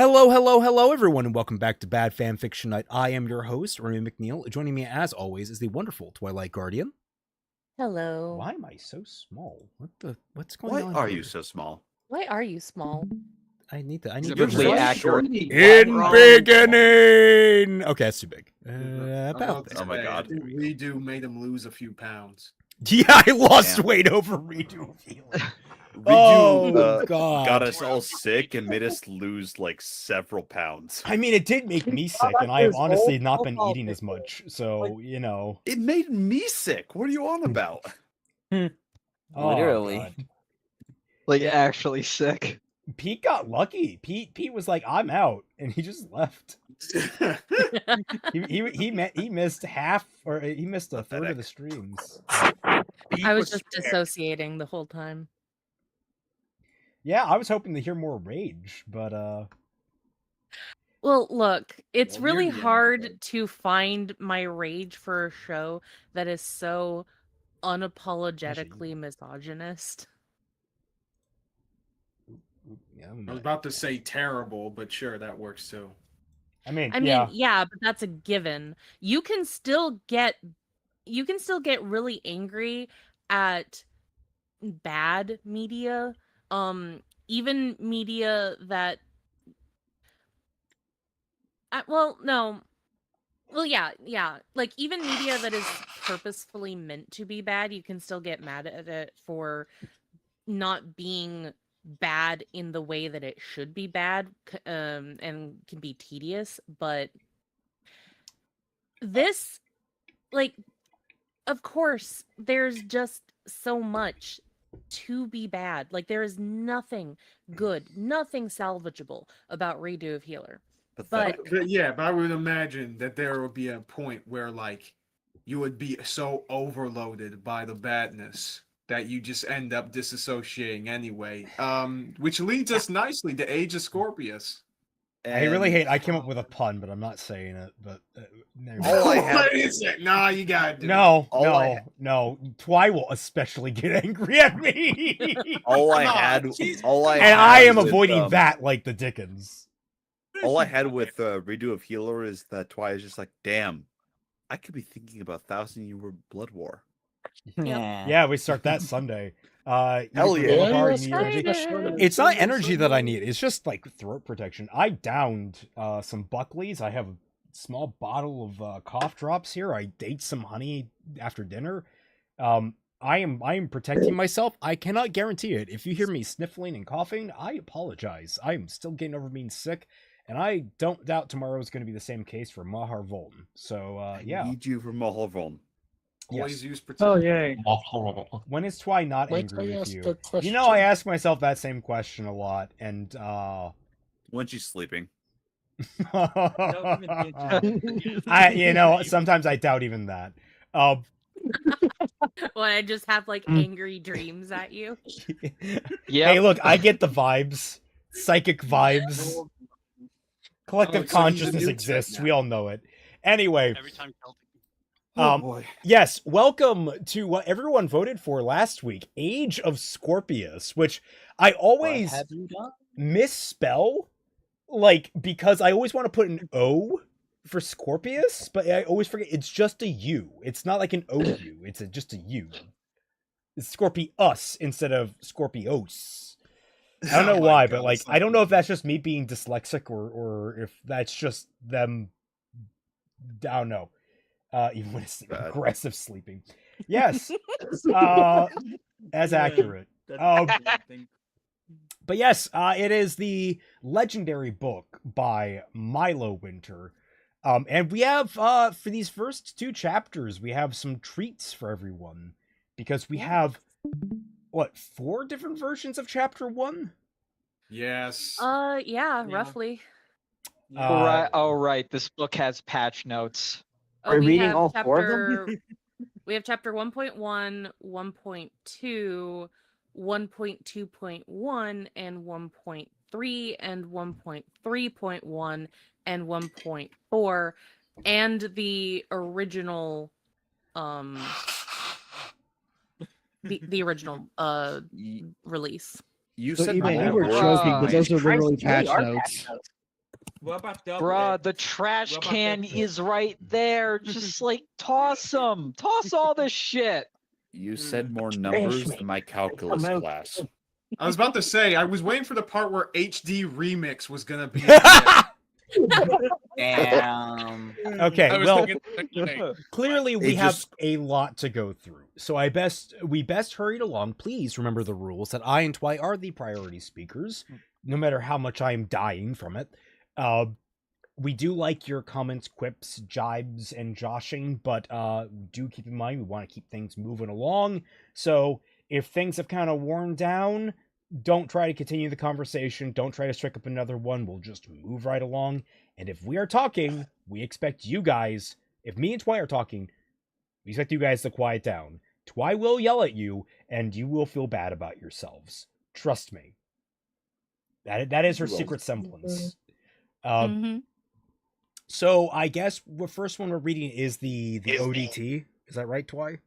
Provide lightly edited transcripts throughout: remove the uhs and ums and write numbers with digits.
Hello, everyone, and welcome back to Bad Fanfiction Night. I am your host, Remy McNeil. Joining me, as always, is the wonderful Twilight Guardian. Hello. Why am I so small? What's going on? Why are here? you so small? Why are you small? I need to. Really accurate. In beginning. Okay, that's too big. About Oh my god. Redo made him lose a few pounds. Yeah, I lost weight over redo. Redo God. got us all sick and made us lose like several pounds. I mean, it did make me sick, and I have honestly not been eating as much. So It made me sick. What are you on about? Literally. God. Like actually sick. Pete got lucky. Pete was like, "I'm out," and he just left. he missed half, or he missed a third of the streams. I was just dissociating the whole time. Yeah, I was hoping to hear more rage, but Well, look, it's Well, really near the end, hard but- to find my rage for a show that is so unapologetically misogynist. yeah, I was about to say terrible, but sure, that works too. I mean, yeah, but that's a given. You can still get really angry at bad media, even media that yeah, like even media that is purposefully meant to be bad, you can still get mad at it for not being bad in the way that it should be bad, and can be tedious. But this, like, of course, there's just so much to be bad. Like, there is nothing good, nothing salvageable about Redo of Healer. But But I would imagine that there would be a point where like you would be so overloaded by the badness that you just end up disassociating anyway. Which leads us nicely to Age of Scorpius. I really hate. I came up with a pun, but I'm not saying it. But All I had- What is it? Nah, you gotta do it. No. Twy will especially get angry at me. All I Come on, had, Jesus. all I and had I am with, avoiding that like the Dickens. All I had with Redo of Healer is that Twi is just like, damn, I could be thinking about 1,000-Year Blood War. Yeah, we start that Sunday. Hell you yeah. can bar, you need Excited. energy. It's not energy that I need. It's just like throat protection. I downed some Buckleys. I have a small bottle of cough drops here. I ate some honey after dinner. I am protecting myself. I cannot guarantee it. If you hear me sniffling and coughing, I apologize. I am still getting over being sick, and I don't doubt tomorrow is going to be the same case for Mahar Voln. So yeah. I need you for Mahal Voln. Always Yes. use protection. Oh yay. When is Twy not Wait angry till I with ask you? the question. You know, I ask myself that same question a lot, and When she's sleeping. sometimes I doubt even that. when I just have like angry dreams at you. Yeah. Hey, look, I get the vibes, psychic vibes. Collective Oh, so he's a consciousness noob exists. now. We all know it. Anyway, Every time Celtic. Boy. yes, welcome to what everyone voted for last week, Age of Scorpius, which I always What have you done? misspell, like, because I always want to put an O for Scorpius, but I always forget it's just a U. It's not like an OU, it's just a U. It's Scorpius instead of Scorpios. I don't know Oh my why, God, but like, that's I don't know if that's just me being dyslexic or if that's just them. I don't know. Even when it's Bad. aggressive sleeping. Yes. As accurate. But yes, it is the legendary book by Milo Winter. And we have, for these first two chapters, we have some treats for everyone. Because we have, 4 different versions of chapter 1? Yes. Yeah, roughly. All right. This book has patch notes. Oh, We're we reading have all 4 of them? we have chapter 1.1, 1.2, 1.2.1, and 1.3, and 1.3.1, and 1.4, and the original the original release. You So said even my you were word. joking, but those are literally They patch are notes. What about double Bruh, X? the trash What about can that? is right there. Just like toss them. Toss all this shit. You said more Trash numbers me. than my calculus Come out. class. I was about to say, I was waiting for the part where HD Remix was gonna be in there. Damn. Okay, I was well, thinking the same thing. clearly we It have just- a lot to go through, so we best hurry it along. Please remember the rules that I and Twy are the priority speakers, no matter how much I am dying from it. We do like your comments, quips, jibes, and joshing, but do keep in mind we want to keep things moving along. So if things have kind of worn down, don't try to continue the conversation. Don't try to strike up another one. We'll just move right along. And if we are talking, we expect you guys, if me and Twy are talking, we expect you guys to quiet down. Twy will yell at you, and you will feel bad about yourselves. Trust me. That is her secret semblance. So I guess the first one we're reading is the ODT. Is that right, Twy?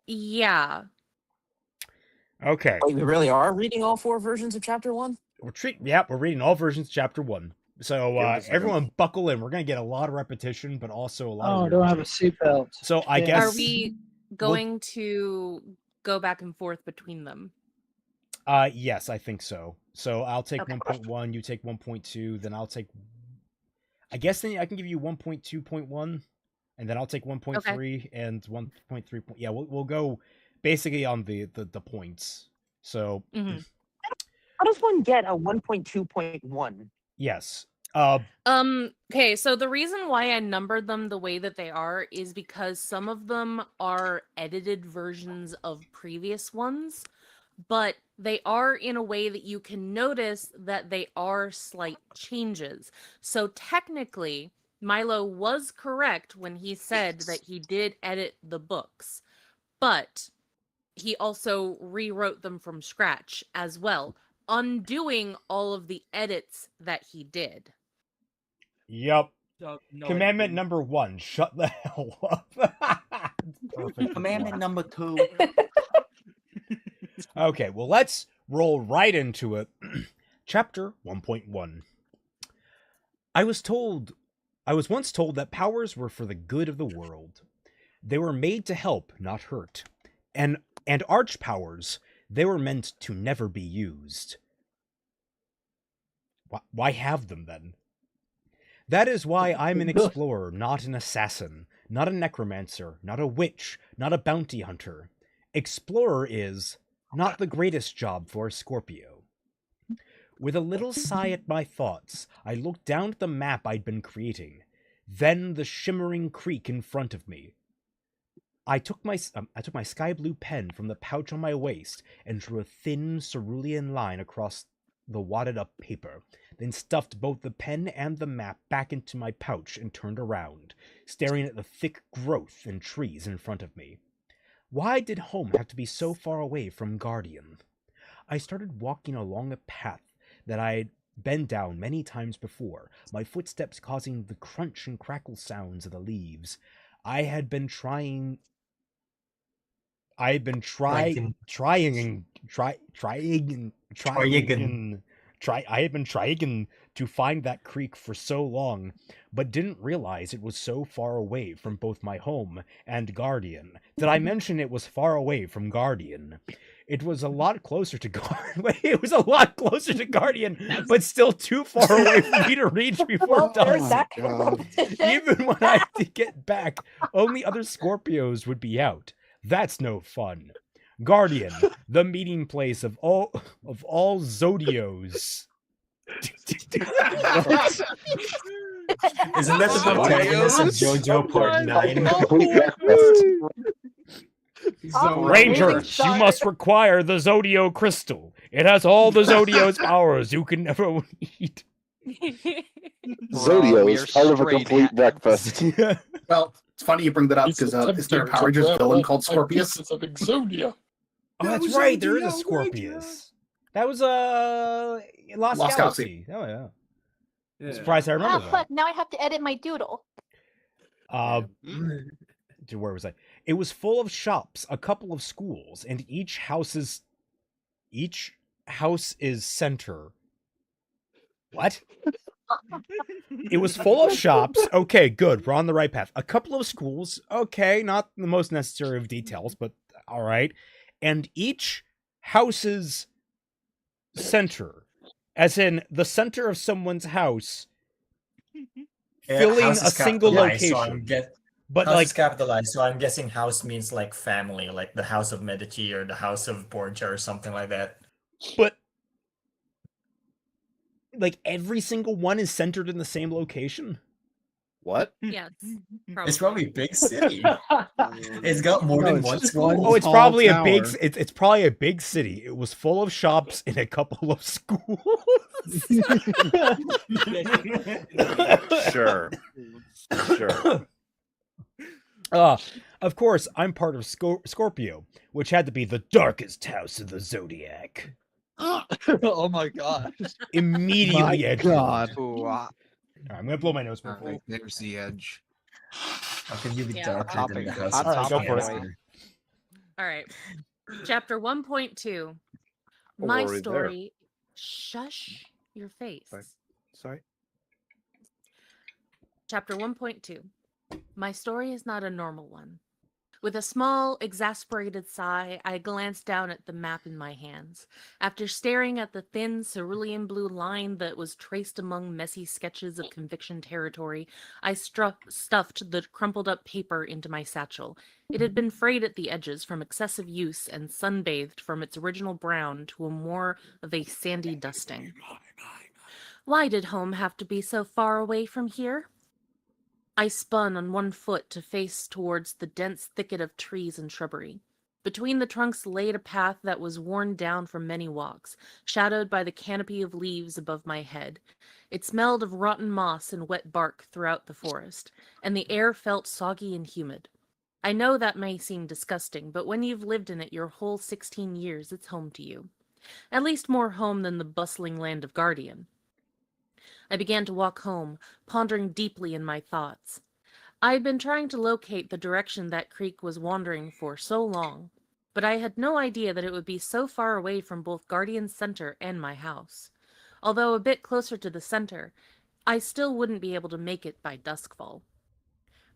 Yeah. Okay. Wait, we really are reading all 4 versions of chapter 1? We're reading all versions of chapter 1. So Give us a second. everyone buckle in. We're gonna get a lot of repetition, but also a lot Oh, I of don't weird have a shit. seatbelt. So I Damn. guess Are we going to go back and forth between them? yes, I think so. So I'll take Okay. 1.1, you take 1.2, then I'll take I guess then I can give you 1.2.1 and then I'll take 1.3 and 1.3. Yeah, we'll go basically on the points. So Mhm. How does one get a 1.2.1? yes. Okay, so the reason why I numbered them the way that they are is because some of them are edited versions of previous ones, but they are in a way that you can notice that they are slight changes. So technically, Milo was correct when he said that he did edit the books, but he also rewrote them from scratch as well, undoing all of the edits that he did. Yep. So, no, Commandment number 1, shut the hell up. Perfect. Commandment number 2. Okay, well, let's roll right into it. Chapter 1.1. I was once told that powers were for the good of the world. They were made to help, not hurt. And arch powers, they were meant to never be used. Why have them, then? That is why I'm an explorer, not an assassin, not a necromancer, not a witch, not a bounty hunter. Explorer is not the greatest job for a Scorpio. With a little sigh at my thoughts, I looked down at the map I'd been creating, then the shimmering creek in front of me. I took my sky blue pen from the pouch on my waist and drew a thin cerulean line across the wadded up paper, then stuffed both the pen and the map back into my pouch and turned around, staring at the thick growth and trees in front of me. Why did home have to be so far away from Guardian? I started walking along a path that I had been down many times before, my footsteps causing the crunch and crackle sounds of the leaves. I had been trying to find that creek for so long, but didn't realize it was so far away from both my home and Guardian. Did I mention it was far away from Guardian? It was a lot closer to Guardian, but still too far away for me to reach before There's dusk. that God. Even when I had to get back, only other Scorpios would be out. That's no fun. Guardian, the meeting place of all Zodios. Isn't that the protagonist of JoJo Part 9? Rangers, you must require the Zodio crystal. It has all the Zodio's powers you can never need. Bro, we are Zodio's part of a straight complete at- breakfast. Well, it's funny you bring that up because is there a Power Rangers villain called Scorpius? Exodia. Oh, that's right. There is a Scorpius. That was Lost Galaxy. Oh yeah. I'm surprised I remember that. Fuck, now I have to edit my doodle. Where was I? It was full of shops, a couple of schools, and each house is center. What? It was full of shops. Okay, good. We're on the right path. A couple of schools. Okay, not the most necessary of details, but all right. And each house's center, as in the center of someone's house, filling house a is single capitalized, so location. But house like is capitalized, so I'm guessing house means like family, like the House of Medici or the House of Borgia or something like that. But like every single one is centered in the same location. What? Yes. It's probably a big city. It's got more than one school. Oh, it's probably a big. It's probably a big city. It was full of shops in a couple of schools. Sure. Sure. Of course, I'm part of Scorpio, which had to be the darkest house of the zodiac. Oh my god. Immediately edgy. God. I'm gonna blow my nose. Alright, there's the edge. How can you be Yeah. darker than the House Hot of topic. Go for it. Cancer? All right. Chapter 1.2. Oh, My we're already there. story. Shush your face. Sorry. Chapter 1.2. My story is not a normal one. With a small, exasperated sigh, I glanced down at the map in my hands. After staring at the thin, cerulean blue line that was traced among messy sketches of conviction territory, I stuffed the crumpled up paper into my satchel. It had been frayed at the edges from excessive use and sunbathed from its original brown to a more of a sandy dusting. Why did home have to be so far away from here? I spun on one foot to face towards the dense thicket of trees and shrubbery. Between the trunks laid a path that was worn down from many walks, shadowed by the canopy of leaves above my head. It smelled of rotten moss and wet bark throughout the forest, and the air felt soggy and humid. I know that may seem disgusting, but when you've lived in it your whole 16 years, it's home to you. At least more home than the bustling land of Guardian. I began to walk home, pondering deeply in my thoughts. I had been trying to locate the direction that creek was wandering for so long, but I had no idea that it would be so far away from both Guardian's center and my house. Although a bit closer to the center, I still wouldn't be able to make it by duskfall.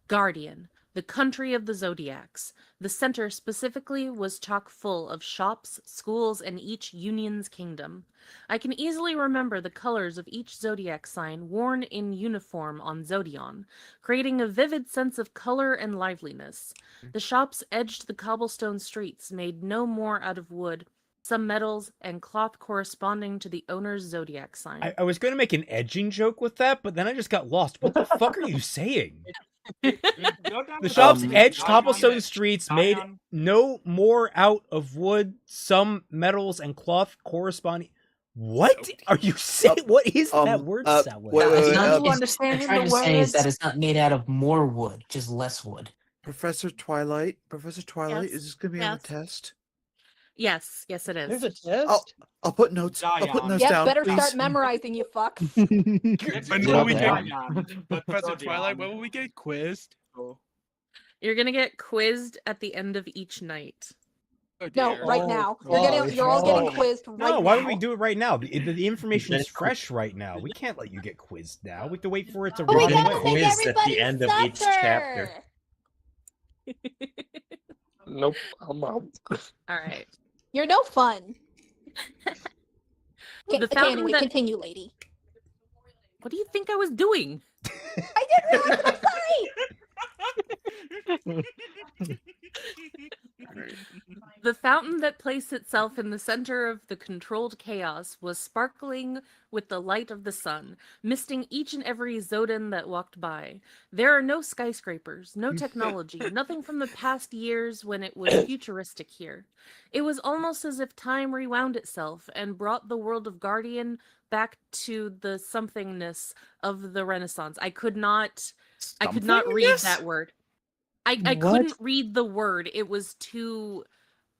Guardian, the country of the Zodiacs. The center specifically was chock full of shops, schools, and each union's kingdom. I can easily remember the colors of each zodiac sign worn in uniform on Zodion, creating a vivid sense of color and liveliness. The shops edged the cobblestone streets, made no more out of wood, some metals, and cloth corresponding to the owner's zodiac sign. I was going to make an edging joke with that, but then I just got lost. What the fuck are you saying? The shops edged cobblestone streets, made no more out of wood, some metals, and cloth corresponding. What are you saying? What is that word salad? It's not, You I'm understand trying the to say is words? that it's not made out of more wood, just less wood. Professor Twilight, Yes. is this gonna be on Yes. the test? Yes, it There's is. a test? I'll put notes. I'll put notes Yep, down. better please. start memorizing, you fuck. When will we Yeah. get Professor Twilight? When will we get quizzed? You're gonna get quizzed at the end of each night. Oh, No, dear. right now. Oh, You're all getting oh. quizzed right now. No, why would we do it right now? The information is fresh right now. We can't let you get quizzed now. We have to wait for it to But we run gotta away. make Quiz at the everybody end of each suffer. chapter. Nope, I'm out. All right. You're no fun. The Okay, fountain anyway, that- continue, lady. What do you think I was doing? I didn't realize it. I'm sorry. The fountain that placed itself in the center of the controlled chaos was sparkling with the light of the sun, misting each and every Zodan that walked by. There are no skyscrapers, no technology, nothing from the past years when it was futuristic here. It was almost as if time rewound itself and brought the world of Guardian back to the somethingness of the Renaissance. I could not read Somethingness? that word. I couldn't read the word. It was too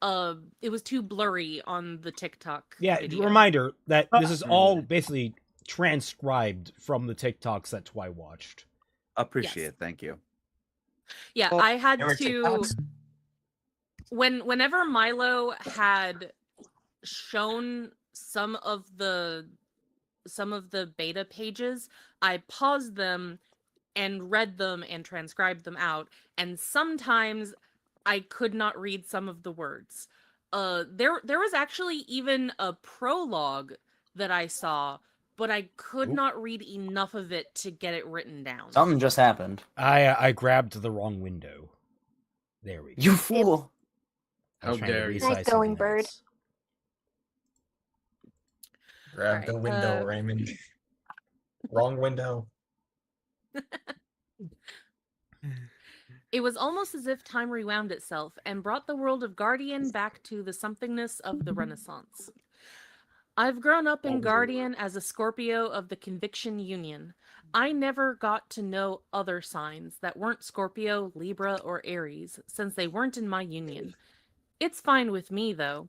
blurry on the TikTok Yeah, video. reminder that this is all basically transcribed from the TikToks that Twi watched. Appreciate Yes. it. Thank you. Yeah, Well, I had there were to TikToks. whenever Milo had shown some of the some of the beta pages, I paused them and read them and transcribed them out, and sometimes I could not read some of the words. There was actually even a prologue that I saw, but I could not read enough of it to get it written down. Something just happened. I grabbed the wrong window. There we go. You fool! I was How trying to dare you. resize Nice going, something bird. else. Grab the Alright, window, Raymond. Wrong window. It was almost as if time rewound itself and brought the world of Guardian back to the somethingness of the Renaissance. I've grown up in Guardian as a Scorpio of the Conviction Union. I never got to know other signs that weren't Scorpio, Libra, or Aries, since they weren't in my union. It's fine with me, though.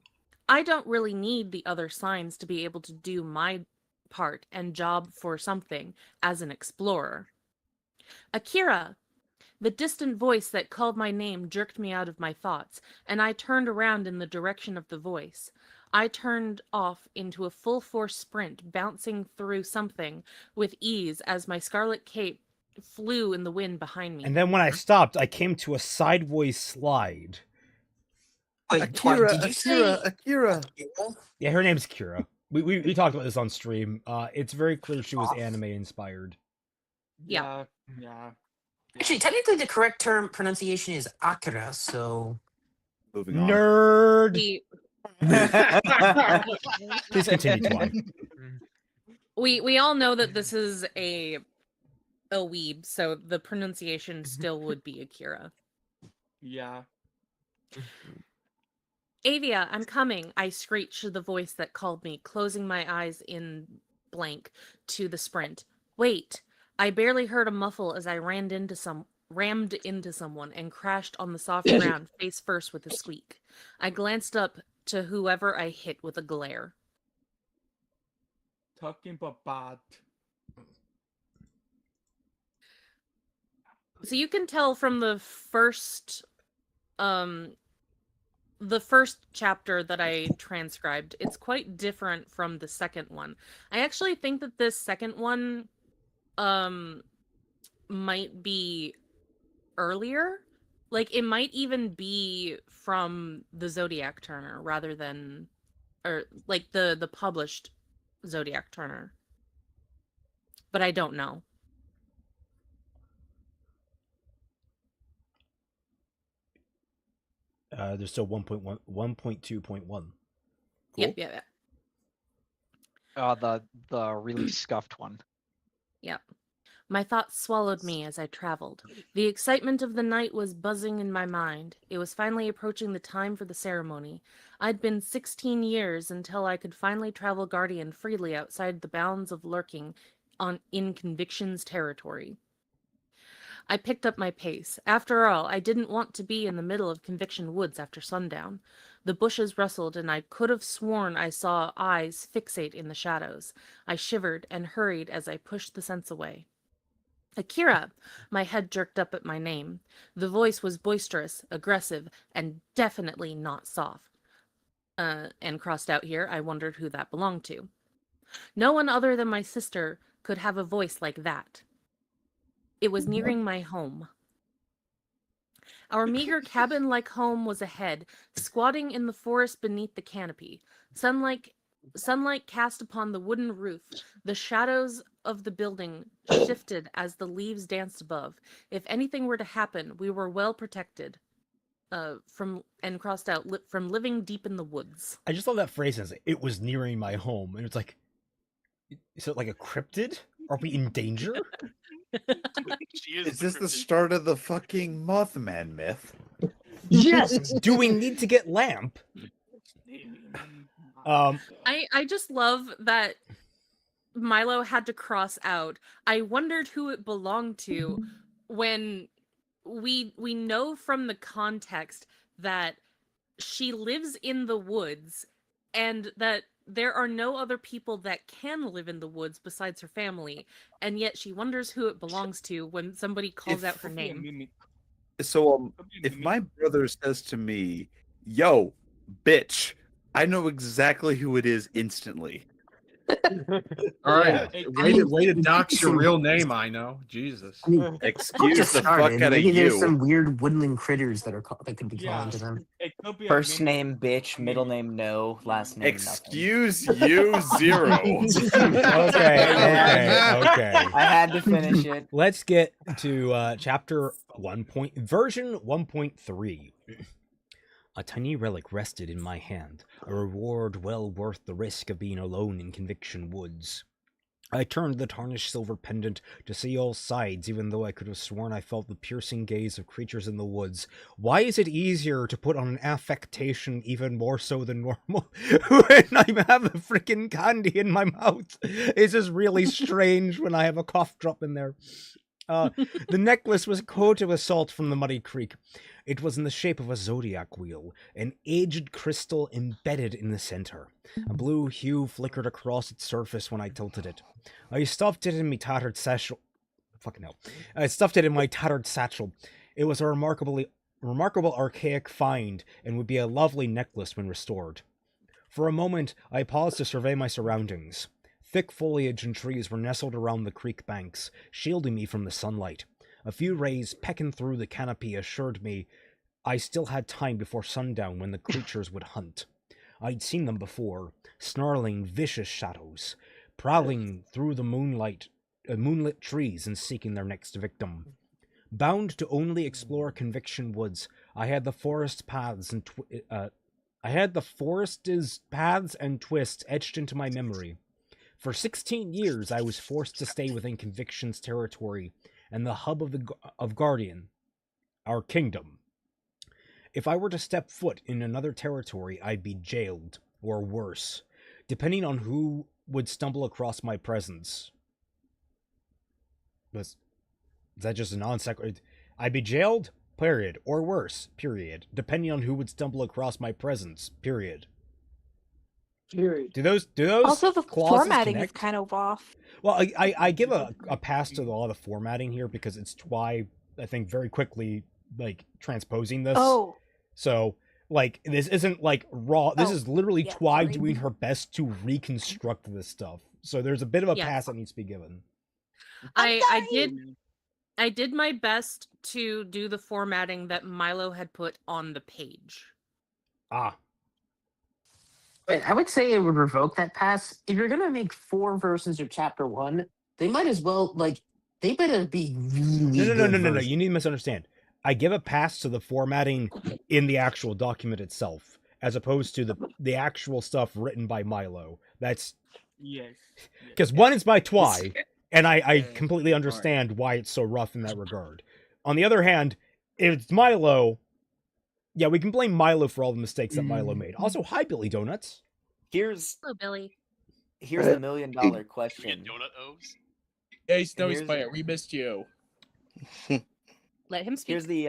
I don't really need the other signs to be able to do my part and job for something as an explorer. Akira! The distant voice that called my name jerked me out of my thoughts, and I turned around in the direction of the voice. I turned off into a full-force sprint, bouncing through something with ease as my scarlet cape flew in the wind behind me. And then when I stopped, I came to a sideways slide. Wait, Akira, did you say Akira. Yeah, her name's Kira. We talked about this on stream. It's very clear she was anime inspired. Yeah. Yeah. Actually, technically, the correct term pronunciation is Akira. So Moving on. Nerd. We, Please continue, Twan. we all know that this is a weeb, so the pronunciation still would be Akira. Yeah. Avia, I'm coming, I screeched to the voice that called me, closing my eyes in blank to the sprint. Wait! I barely heard a muffle as I rammed into someone and crashed on the soft ground face first with a squeak. I glanced up to whoever I hit with a glare. Talking about bad. So you can tell from the first chapter that I transcribed, it's quite different from the second one. I actually think that this second one might be earlier. Like, it might even be from the Zodiac Turner rather than, or like the published Zodiac Turner. But I don't know. There's still 1.2.1. Yep, yeah. The really scuffed one. Yep. My thoughts swallowed me as I traveled. The excitement of the night was buzzing in my mind. It was finally approaching the time for the ceremony. I'd been 16 years until I could finally travel Guardian freely outside the bounds of lurking in Conviction's territory. I picked up my pace. After all, I didn't want to be in the middle of Conviction Woods after sundown. The bushes rustled, and I could have sworn I saw eyes fixate in the shadows. I shivered and hurried as I pushed the scents away. Akira! My head jerked up at my name. The voice was boisterous, aggressive, and definitely not soft. And crossed out here, I wondered who that belonged to. No one other than my sister could have a voice like that. It was nearing my home. Our meager cabin-like home was ahead, squatting in the forest beneath the canopy. Sunlight cast upon the wooden roof. The shadows of the building shifted as the leaves danced above. If anything were to happen, we were well protected. From living deep in the woods. I just love that phrase as it was nearing my home, and it's like, is it like a cryptid? Are we in danger? Is this the start of the fucking Mothman myth? Yes. Do we need to get lamp? I just love that Milo had to cross out. I wondered who it belonged to when we know from the context that she lives in the woods and that there are no other people that can live in the woods besides her family, and yet she wonders who it belongs to when somebody calls out her name. So, if my brother says to me, "Yo, bitch," I know exactly who it is instantly. All right, Hey, way to dox your real name. I know, Jesus. I mean, Excuse just the fuck started. out of Maybe there's you. some weird woodland critters that could be Yeah. calling to them. It could be a First mix. name bitch, middle name no, last name Excuse you, Zero. Okay. I had to finish it. Let's get to chapter version 1.3. A tiny relic rested in my hand, a reward well worth the risk of being alone in Conviction Woods. I turned the tarnished silver pendant to see all sides, even though I could have sworn I felt the piercing gaze of creatures in the woods. Why is it easier to put on an affectation even more so than normal when I have a freaking candy in my mouth? It's just really strange when I have a cough drop in there. The necklace was coated with salt from the muddy creek. It was in the shape of a zodiac wheel, an aged crystal embedded in the center. A blue hue flickered across its surface when I tilted it. I stuffed it in my tattered satchel. Fucking hell. I stuffed it in my tattered satchel. It was a remarkable archaic find, and would be a lovely necklace when restored. For a moment, I paused to survey my surroundings. Thick foliage and trees were nestled around the creek banks, shielding me from the sunlight. A few rays pecking through the canopy assured me I still had time before sundown when the creatures would hunt. I'd seen them before, snarling vicious shadows, prowling through the moonlit trees and seeking their next victim. Bound to only explore Conviction Woods, I had the forest's paths and twists etched into my memory. For 16 years, I was forced to stay within Conviction's territory and the hub of Guardian, our kingdom. If I were to step foot in another territory, I'd be jailed, or worse, depending on who would stumble across my presence. Is that just a non-sequitur? I'd be jailed, period, or worse, period, depending on who would stumble across my presence, period. Period. Do those Also, the clauses formatting connect? is kind of off. Well, I give a pass to a lot of the formatting here because it's Twy, I think, very quickly, like, transposing this. Oh. So, like, this isn't, like, raw. This is literally yeah, Twy sorry. doing her best to reconstruct this stuff. So there's a bit of a Yes. pass that needs to be given. I did my best to do the formatting that Milo had put on the page. Ah. Wait, I would say it would revoke that pass. If you're gonna make 4 versions of chapter 1, they might as well they better be really No. good You need to misunderstand. I give a pass to the formatting in the actual document itself, as opposed to the actual stuff written by Milo. That's Yes. because one is by Twy, and I completely understand why it's so rough in that regard. On the other hand, if it's Milo, yeah, we can blame Milo for all the mistakes that Milo made. Also, hi, Billy Donuts. Here's Hello, Billy. the $1 million question. Hey, Snowy here's- Spider, we missed you. Let him speak. Here's the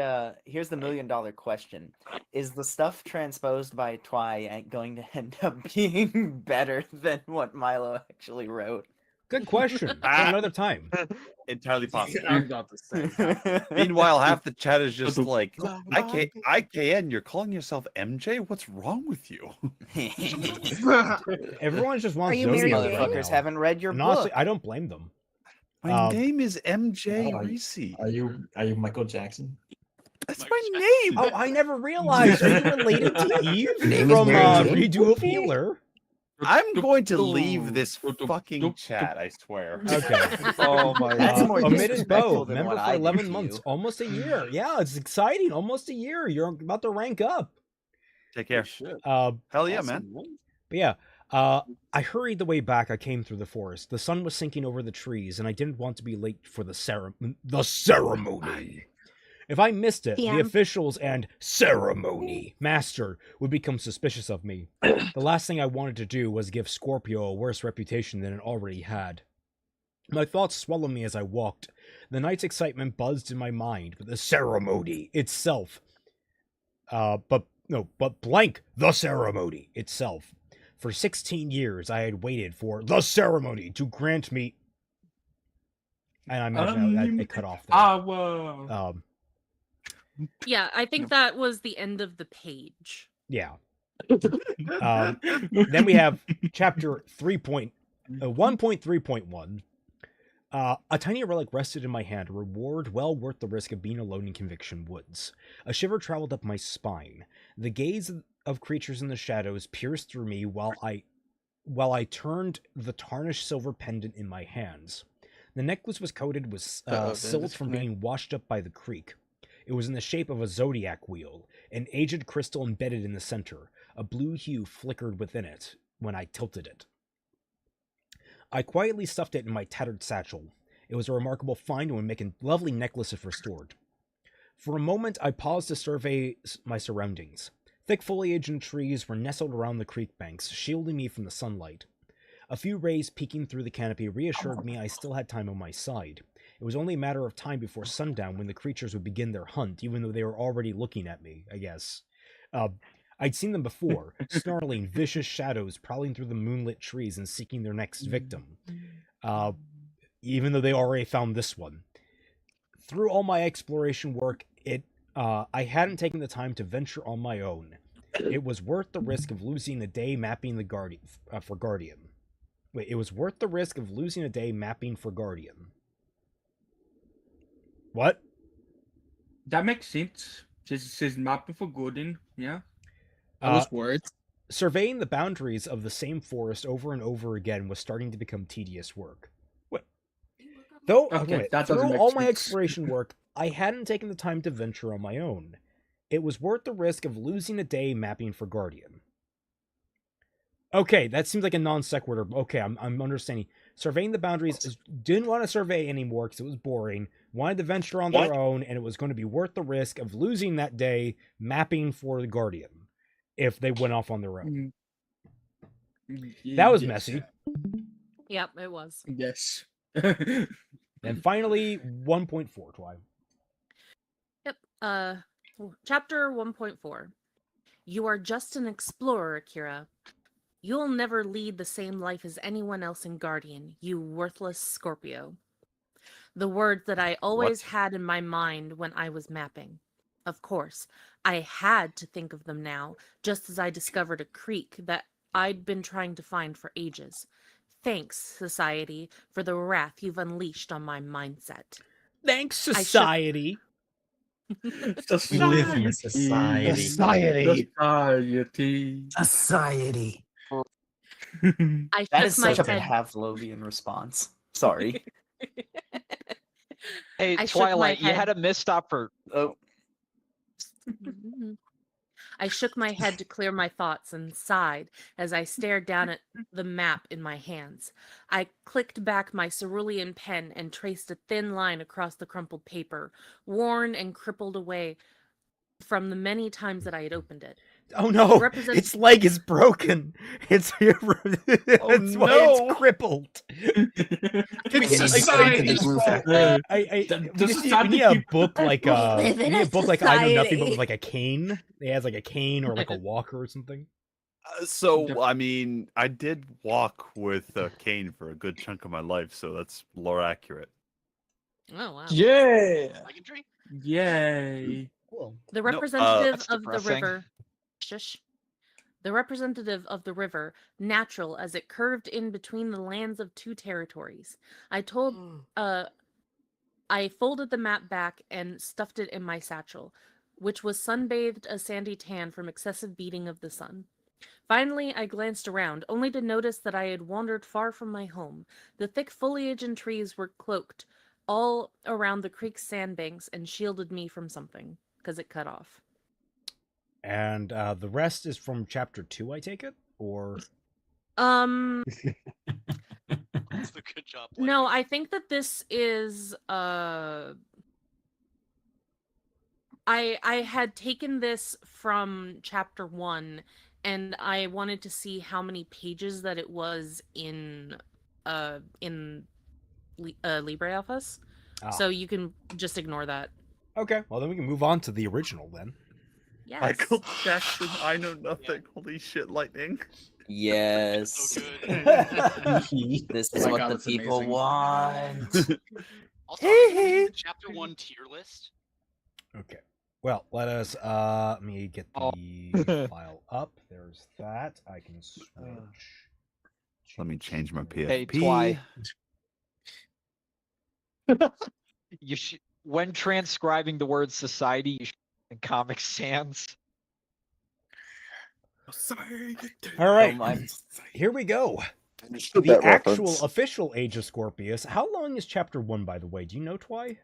$1 million question. Is the stuff transposed by Twy going to end up being better than what Milo actually wrote? Good question. For another time. Entirely possible. I'm about to say. Meanwhile, half the chat is just like, IKN, you're calling yourself MJ? What's wrong with you? Everyone just wants Are you Mary Zodiac Jane? right Motherfuckers now. haven't read your And honestly, book. I don't blame them. My name is MJ Oh, Reese. Are you Michael Jackson? That's my name. Oh, I never realized. Are you related to Eve name is from Mary Jane? Redo of Healer? I'm going to leave this fucking chat, I swear. Okay. Oh my That's god. more Omitted disrespectful Bow, than member what for I did 11 to months, you. almost a year. Yeah, it's exciting. Almost a year. You're about to rank up. Take care. Hell yeah, man. But yeah, I hurried the way back. I came through the forest. The sun was sinking over the trees, and I didn't want to be late for the ceremony. If I missed it, the PM. officials and ceremony master would become suspicious of me. The last thing I wanted to do was give Scorpio a worse reputation than it already had. My thoughts swallowed me as I walked. The night's excitement buzzed in my mind, but the ceremony itself. But blank the ceremony itself. For 16 years, I had waited for the ceremony to grant me. And I imagine it cut off there. Yeah, I think that was the end of the page. Yeah. Then we have chapter 3. 1.3.1. A tiny relic rested in my hand, a reward well worth the risk of being alone in Conviction Woods. A shiver traveled up my spine. The gaze of creatures in the shadows pierced through me while I turned the tarnished silver pendant in my hands. The necklace was coated with silt from being washed up by the creek. It was in the shape of a zodiac wheel, an aged crystal embedded in the center. A blue hue flickered within it when I tilted it. I quietly stuffed it in my tattered satchel. It was a remarkable find and would make a lovely necklace if restored. For a moment, I paused to survey my surroundings. Thick foliage and trees were nestled around the creek banks, shielding me from the sunlight. A few rays peeking through the canopy reassured me I still had time on my side. It was only a matter of time before sundown when the creatures would begin their hunt, even though they were already looking at me, I guess. I'd seen them before, snarling, vicious shadows prowling through the moonlit trees and seeking their next victim. Even though they already found this one. Through all my exploration work, I hadn't taken the time to venture on my own. It was worth the risk of losing a day mapping the for Guardian. Wait, it was worth the risk of losing a day mapping for Guardian. What? That makes sense. It says mapping for Guardian, yeah. Those words. Surveying the boundaries of the same forest over and over again was starting to become tedious work. Through all my exploration work, I hadn't taken the time to venture on my own. It was worth the risk of losing a day mapping for Guardian. Okay, that seems like a non sequitur. Okay, I'm understanding. Surveying the boundaries, didn't want to survey anymore because it was boring. Wanted to venture on their own, and it was going to be worth the risk of losing that day mapping for the Guardian if they went off on their own. That was messy. Yep, it was. Yes. And finally, 1.4, Twy. Yep. Chapter 1.4. You are just an explorer, Akira. You'll never lead the same life as anyone else in Guardian, you worthless Scorpio. The words that I always had in my mind when I was mapping. Of course, I had to think of them now, just as I discovered a creek that I'd been trying to find for ages. Thanks, Society, for the wrath you've unleashed on my mindset. Thanks, Society. We live in a society. Society. That is such a Pavlovian response. Sorry. Hey, Twilight, you had a misstop for. Oh. I shook my head to clear my thoughts and sighed as I stared down at the map in my hands. I clicked back my cerulean pen and traced a thin line across the crumpled paper, worn and crippled away from the many times that I had opened it. Oh no! Its leg is broken. It's why it's crippled. It's society. We need a book like I Know Nothing, but with like a cane. It has like a cane or like a walker or something. So I mean, I did walk with a cane for a good chunk of my life, so that's lore accurate. Oh wow! Yeah. Yay! Cool. The representative of the river. Shush. The representative of the river, natural as it curved in between the lands of two territories. I folded the map back and stuffed it in my satchel, which was sunbathed a sandy tan from excessive beating of the sun. Finally, I glanced around, only to notice that I had wandered far from my home. The thick foliage and trees were cloaked all around the creek's sandbanks and shielded me from something, because it cut off. And the rest is from chapter 2, I take it? Or That's the good job. No, I think that this is I had taken this from chapter 1 and I wanted to see how many pages that it was in LibreOffice. So you can just ignore that. Okay, well then we can move on to the original then. Yes. Michael Jackson, I Know Nothing. Holy shit, lightning. Yes. So This is what the people want. Also, the chapter 1 tier list. Okay. Well, let me get the file up. There's that. I can switch Let me change my PFP. Hey, Twy. You should, when transcribing the word society, you should in Comic Sans. All right, mine. here we go. Understood The that actual reference. official age of Scorpius. How long is chapter 1, by the way? Do you know, Twy?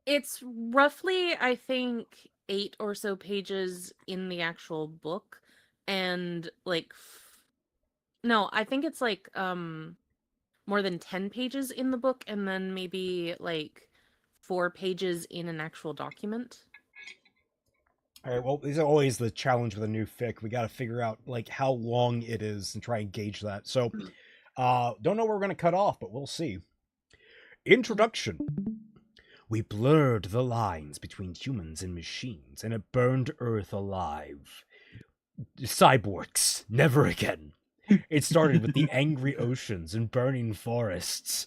It's roughly, I think, 8 or so pages in the actual book, and like, no, I think it's like more than 10 pages in the book, and then maybe like 4 pages in an actual document. All right, well, there's always the challenge with a new fic. We got to figure out like how long it is and try and gauge that. So, don't know where we're going to cut off, but we'll see. Introduction. We blurred the lines between humans and machines, and it burned Earth alive. Cyborgs, never again. It started with the angry oceans and burning forests.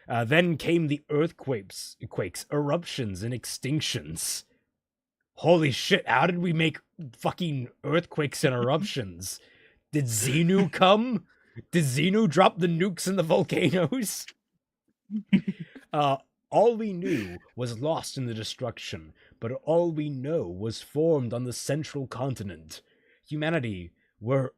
Then came the earthquakes, eruptions, and extinctions. Holy shit, how did we make fucking earthquakes and eruptions? Did Xenu come? Did Xenu drop the nukes in the volcanoes? All we knew was lost in the destruction, but all we know was formed on the central continent. Humanity, we're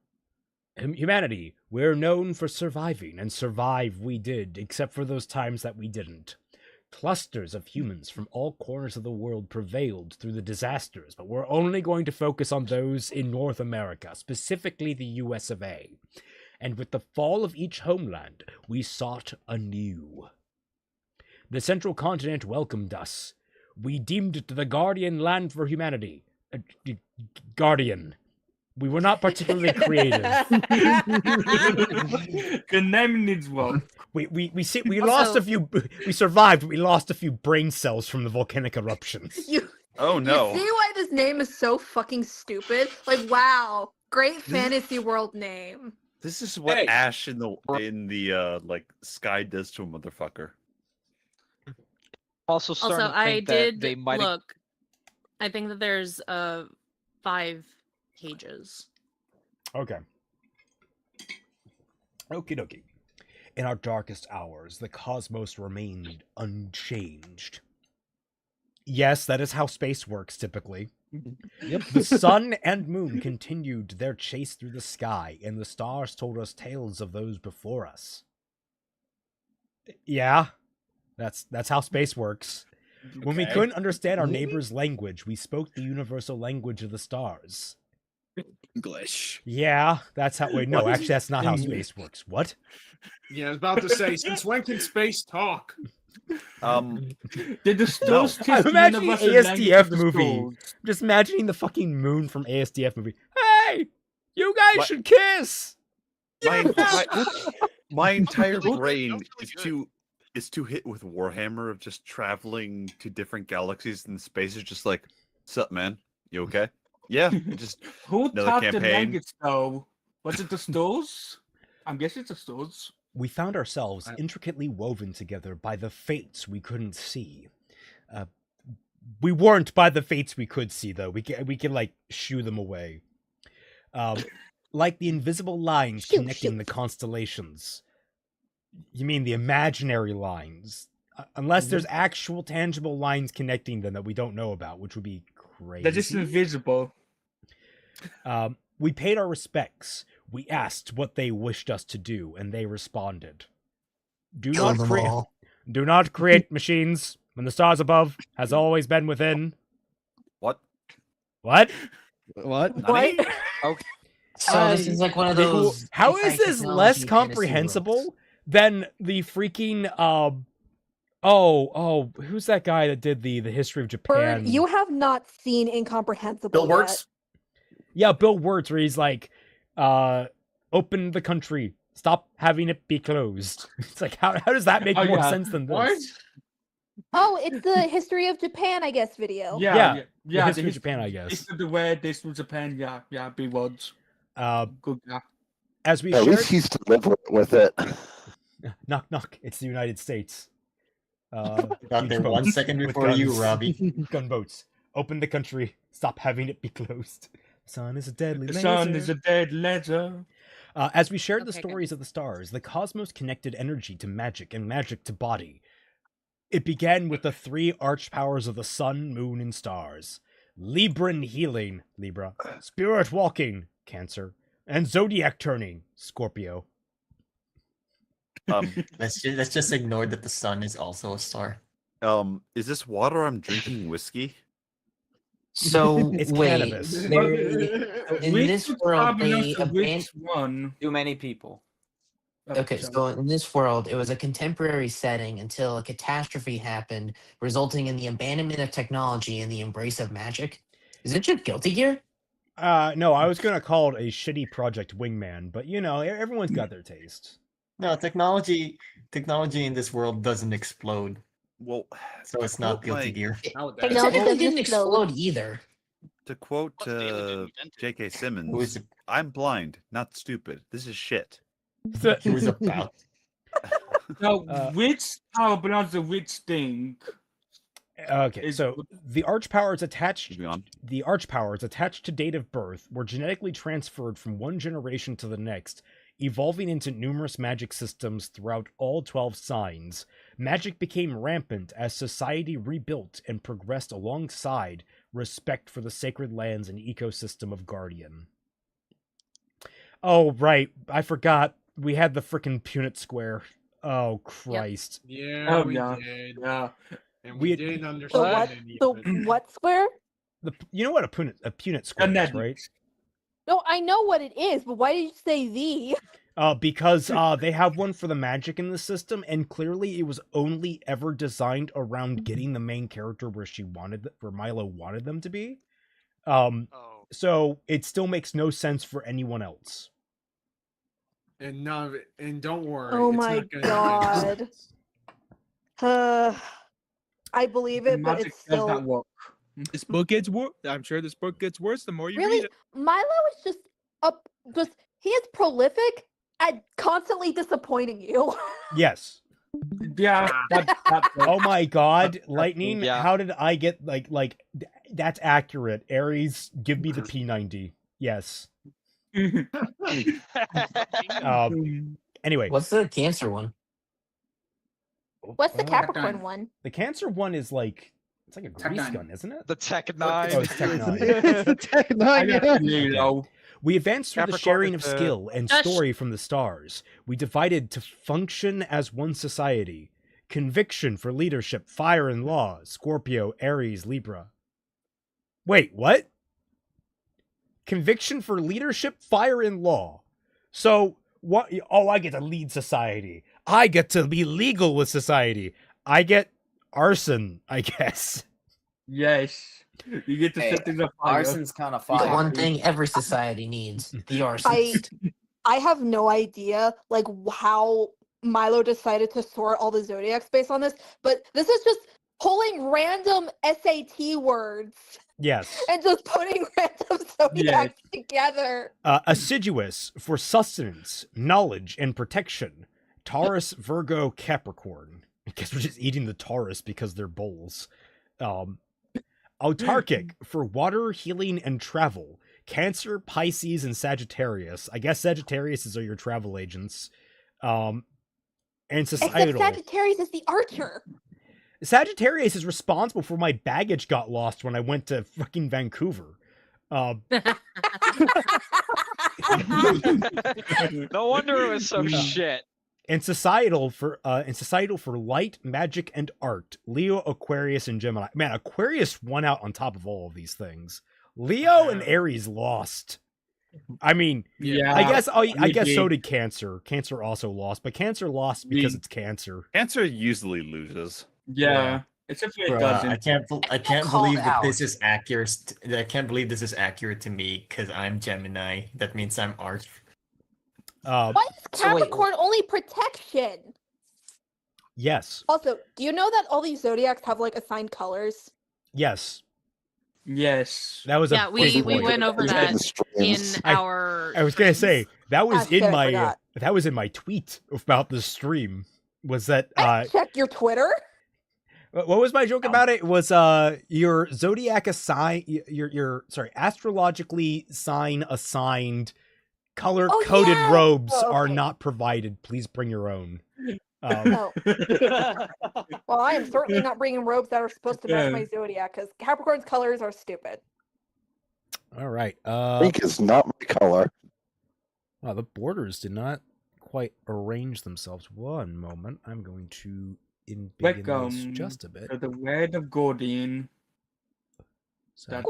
known for surviving, and survive we did, except for those times that we didn't. Clusters of humans from all corners of the world prevailed through the disasters, but we're only going to focus on those in North America, specifically the US of A. And with the fall of each homeland, we sought anew. The central continent welcomed us. We deemed it the guardian land for humanity. Guardian. We were not particularly creative. The name needs work. We lost a few. We survived, but we lost a few brain cells from the volcanic eruptions. Oh no! You see why this name is so fucking stupid? Like, wow, great fantasy world name. This is what Ash in the like sky does to a motherfucker. Also, I did they might look. I think that there's 5 pages. Okay. Okie dokie. In our darkest hours, the cosmos remained unchanged. Yes, that is how space works, typically. Yep. The sun and moon continued their chase through the sky, and the stars told us tales of those before us. Yeah, that's how space works. When we couldn't understand our neighbor's language, we spoke the universal language of the stars. English. Yeah, that's how. Wait, no, actually, that's not how space works. What? Yeah, I was about to say, since when can space talk? Did the stars I'm imagining ASDF movie. Just imagining the fucking moon from ASDF movie. Hey, you guys should kiss. My entire brain is too hit with Warhammer of just traveling to different galaxies in space. Is just like, what's up, man? You okay? Yeah, just Who another taught the campaign. language though? Was it the stars? I'm guessing it's the stars. We found ourselves intricately woven together by the fates we couldn't see. We weren't by the fates we could see, though. We can like shoo them away. Like the invisible lines connecting the constellations. You mean the imaginary lines? Unless there's actual tangible lines connecting them that we don't know about, which would be crazy. They're just invisible. We paid our respects. We asked what they wished us to do, and they responded. Do not create machines when the stars above has always been within. What? What? Okay. So this is like one of those. How is this less comprehensible than the freaking who's that guy that did the history of Japan? Bird, you have not seen Incomprehensible Bill Wirtz? Yeah, Bill Wirtz, where he's like, open the country, stop having it be closed. It's like, how does that make more sense than this? What? Oh, it's the History of Japan, I guess, video. Yeah. The history of Japan, I guess. It's the way this was Japan. Yeah, big words. Good. Yeah. As we At shared, least he's deliberate with it. knock knock. It's the United States. Got there 1 second before you, Robbie. Gunboats. Open the country. Stop having it be closed. Sun is a deadly The laser. sun is a dead ledger. As we shared the Okay, good. stories of the stars, the cosmos connected energy to magic and magic to body. It began with the 3 archpowers of the sun, moon, and stars. Libran healing, Libra. Spirit walking, Cancer. And zodiac turning, Scorpio. Let's just ignore that the sun is also a star. Is this water? I'm drinking whiskey. So It's wait, cannabis. in Which this would world probably they know which one. Too many people. Okay, so in this world, it was a contemporary setting until a catastrophe happened, resulting in the abandonment of technology and the embrace of magic. Is it just Guilty Gear? No, I was gonna call it a shitty Project Wingman, but you know, everyone's got their taste. No, technology in this world doesn't explode, Well, so it's not Guilty Gear. Technology didn't explode either. To quote J.K. Simmons, I'm blind, not stupid. This is shit. He was about. Now, which power belongs to which thing? Okay, so the archpowers attached to date of birth were genetically transferred from one generation to the next, evolving into numerous magic systems throughout all 12 signs. Magic became rampant as society rebuilt and progressed alongside respect for the sacred lands and ecosystem of Guardian. Oh, right. I forgot. We had the frickin' Punnett Square. Oh, Christ. Yeah, we did. And we didn't understand any of it. The what square? You know what a Punnett Square is, right? No, I know what it is, but why did you say the? Because they have one for the magic in the system, and clearly it was only ever designed around getting the main character where Milo wanted them to be. So it still makes no sense for anyone else. And none of it. And don't worry. Oh it's my not gonna make god. I believe it, but it's still. work. This book gets worse. I'm sure this book gets worse the more you Really, read it. Milo is just he is prolific at constantly disappointing you. Yes. Yeah. Oh my god, Lightning, how did I get that's accurate. Aries, give me the P90. Yes. Anyway. What's the Cancer one? What's the Capricorn one? The Cancer one is it's like a grease gun, isn't it? The Tech 9. Oh, it's Tech 9. It's the Tech 9, Okay. We advanced through the sharing of skill and Gosh. story from the stars. We divided to function as one society. Conviction for leadership, fire and law, Scorpio, Aries, Libra. Wait, what? Conviction for leadership, fire and law. So, what? Oh, I get to lead society. I get to be legal with society. I get arson, I guess. Yes. You get to set things on fire. Arson's kind of The fire. one thing every society needs: the arsonist. I have no idea how Milo decided to sort all the zodiacs based on this, but this is just pulling random SAT words Yes. and just putting random zodiacs together. Assiduous for sustenance, knowledge, and protection. Taurus, Virgo, Capricorn. I guess we're just eating the Taurus because they're bulls. Autarkic for water, healing, and travel. Cancer, Pisces, and Sagittarius. I guess Sagittarius are your travel agents. And societal. Except Sagittarius is the archer. Sagittarius is responsible for my baggage got lost when I went to fucking Vancouver. No wonder it was so shit. And societal for light, magic, and art. Leo, Aquarius, and Gemini. Man, Aquarius won out on top of all of these things. Leo and Aries lost. I mean, Yeah, I guess did. so did Cancer. Cancer also lost, but Cancer lost because it's Cancer. Cancer usually loses. Yeah. Except for it Bruh, doesn't. I can't Call believe it that out. this is accurate. I can't believe this is accurate to me because I'm Gemini. That means I'm Arch. Why is So wait, Capricorn only protection? Yes. Also, do you know that all these zodiacs have assigned colors? Yes. Yes. That was Yeah, a we big point. went over that in our. I was gonna say that was shit, in I my forgot. that was in my tweet about the stream. Was that Check your Twitter. what was my joke about it? It was your zodiac assign your astrologically sign assigned color-coded yeah! robes Oh, are okay. not provided. Please bring your own. Oh. Well, I am certainly not bringing robes that are supposed to match my zodiac because Capricorn's colors are stupid. All right. Pink is not my color. Wow, the borders did not quite arrange themselves. One moment. I'm going to begin this Welcome just a bit. to the world of Gordian. So That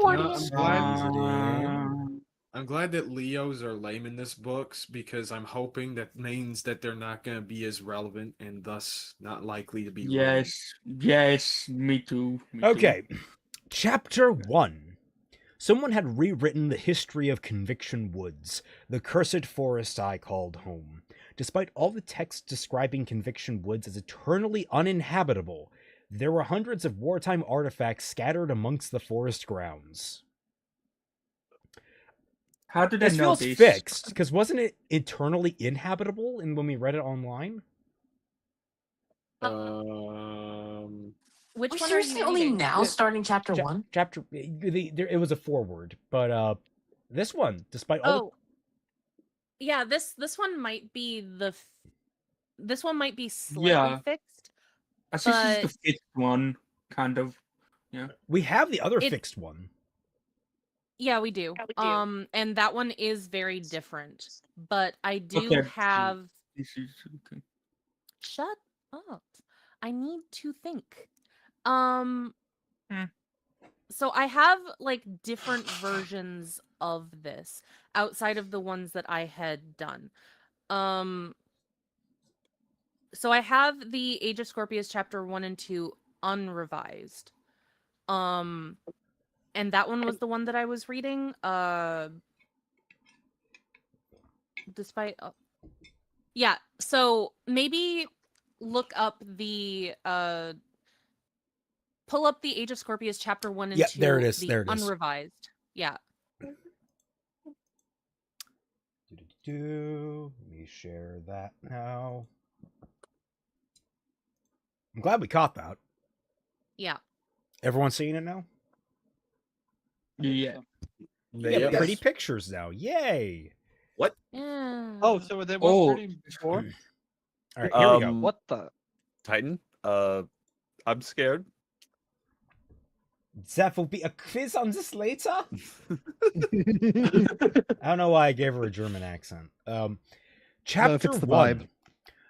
I'm glad that Leos are lame in this books because I'm hoping that means that they're not going to be as relevant and thus not likely to be. Yes, yes, me too. Okay, Chapter 1. Someone had rewritten the history of Conviction Woods, the cursed forest I called home. Despite all the text describing Conviction Woods as eternally uninhabitable, there were hundreds of wartime artifacts scattered amongst the forest grounds. How did I this know feels this? fixed, because wasn't it eternally inhabitable when we read it online? Which We're one are seriously you only reading? now starting chapter 1? It was a foreword, but this one, despite all Yeah, this one might be this one might be slightly fixed. I think this is the fixed one, kind of. Yeah. we have the other fixed one. Yeah, we do. And that one is very different. But I do Okay. have. This is okay. Shut up! I need to think. So I have like different versions of this outside of the ones that I had done. So I have the Age of Scorpius chapter 1 and 2 unrevised. And that one was the one that I was reading. Despite yeah, so maybe look up the pull up the Age of Scorpius chapter 1 and 2. There it is. The There it is. unrevised. Yeah. Let me share that now. I'm glad we caught that. Yeah. Everyone seeing it now? Yeah. Yeah, pretty pictures now. Yay! What? Oh, so they weren't pretty before? All right, here we go. What the? Titan? I'm scared. That will be a quiz on this later? I don't know why I gave her a German accent. Chapter fits the 1. vibe.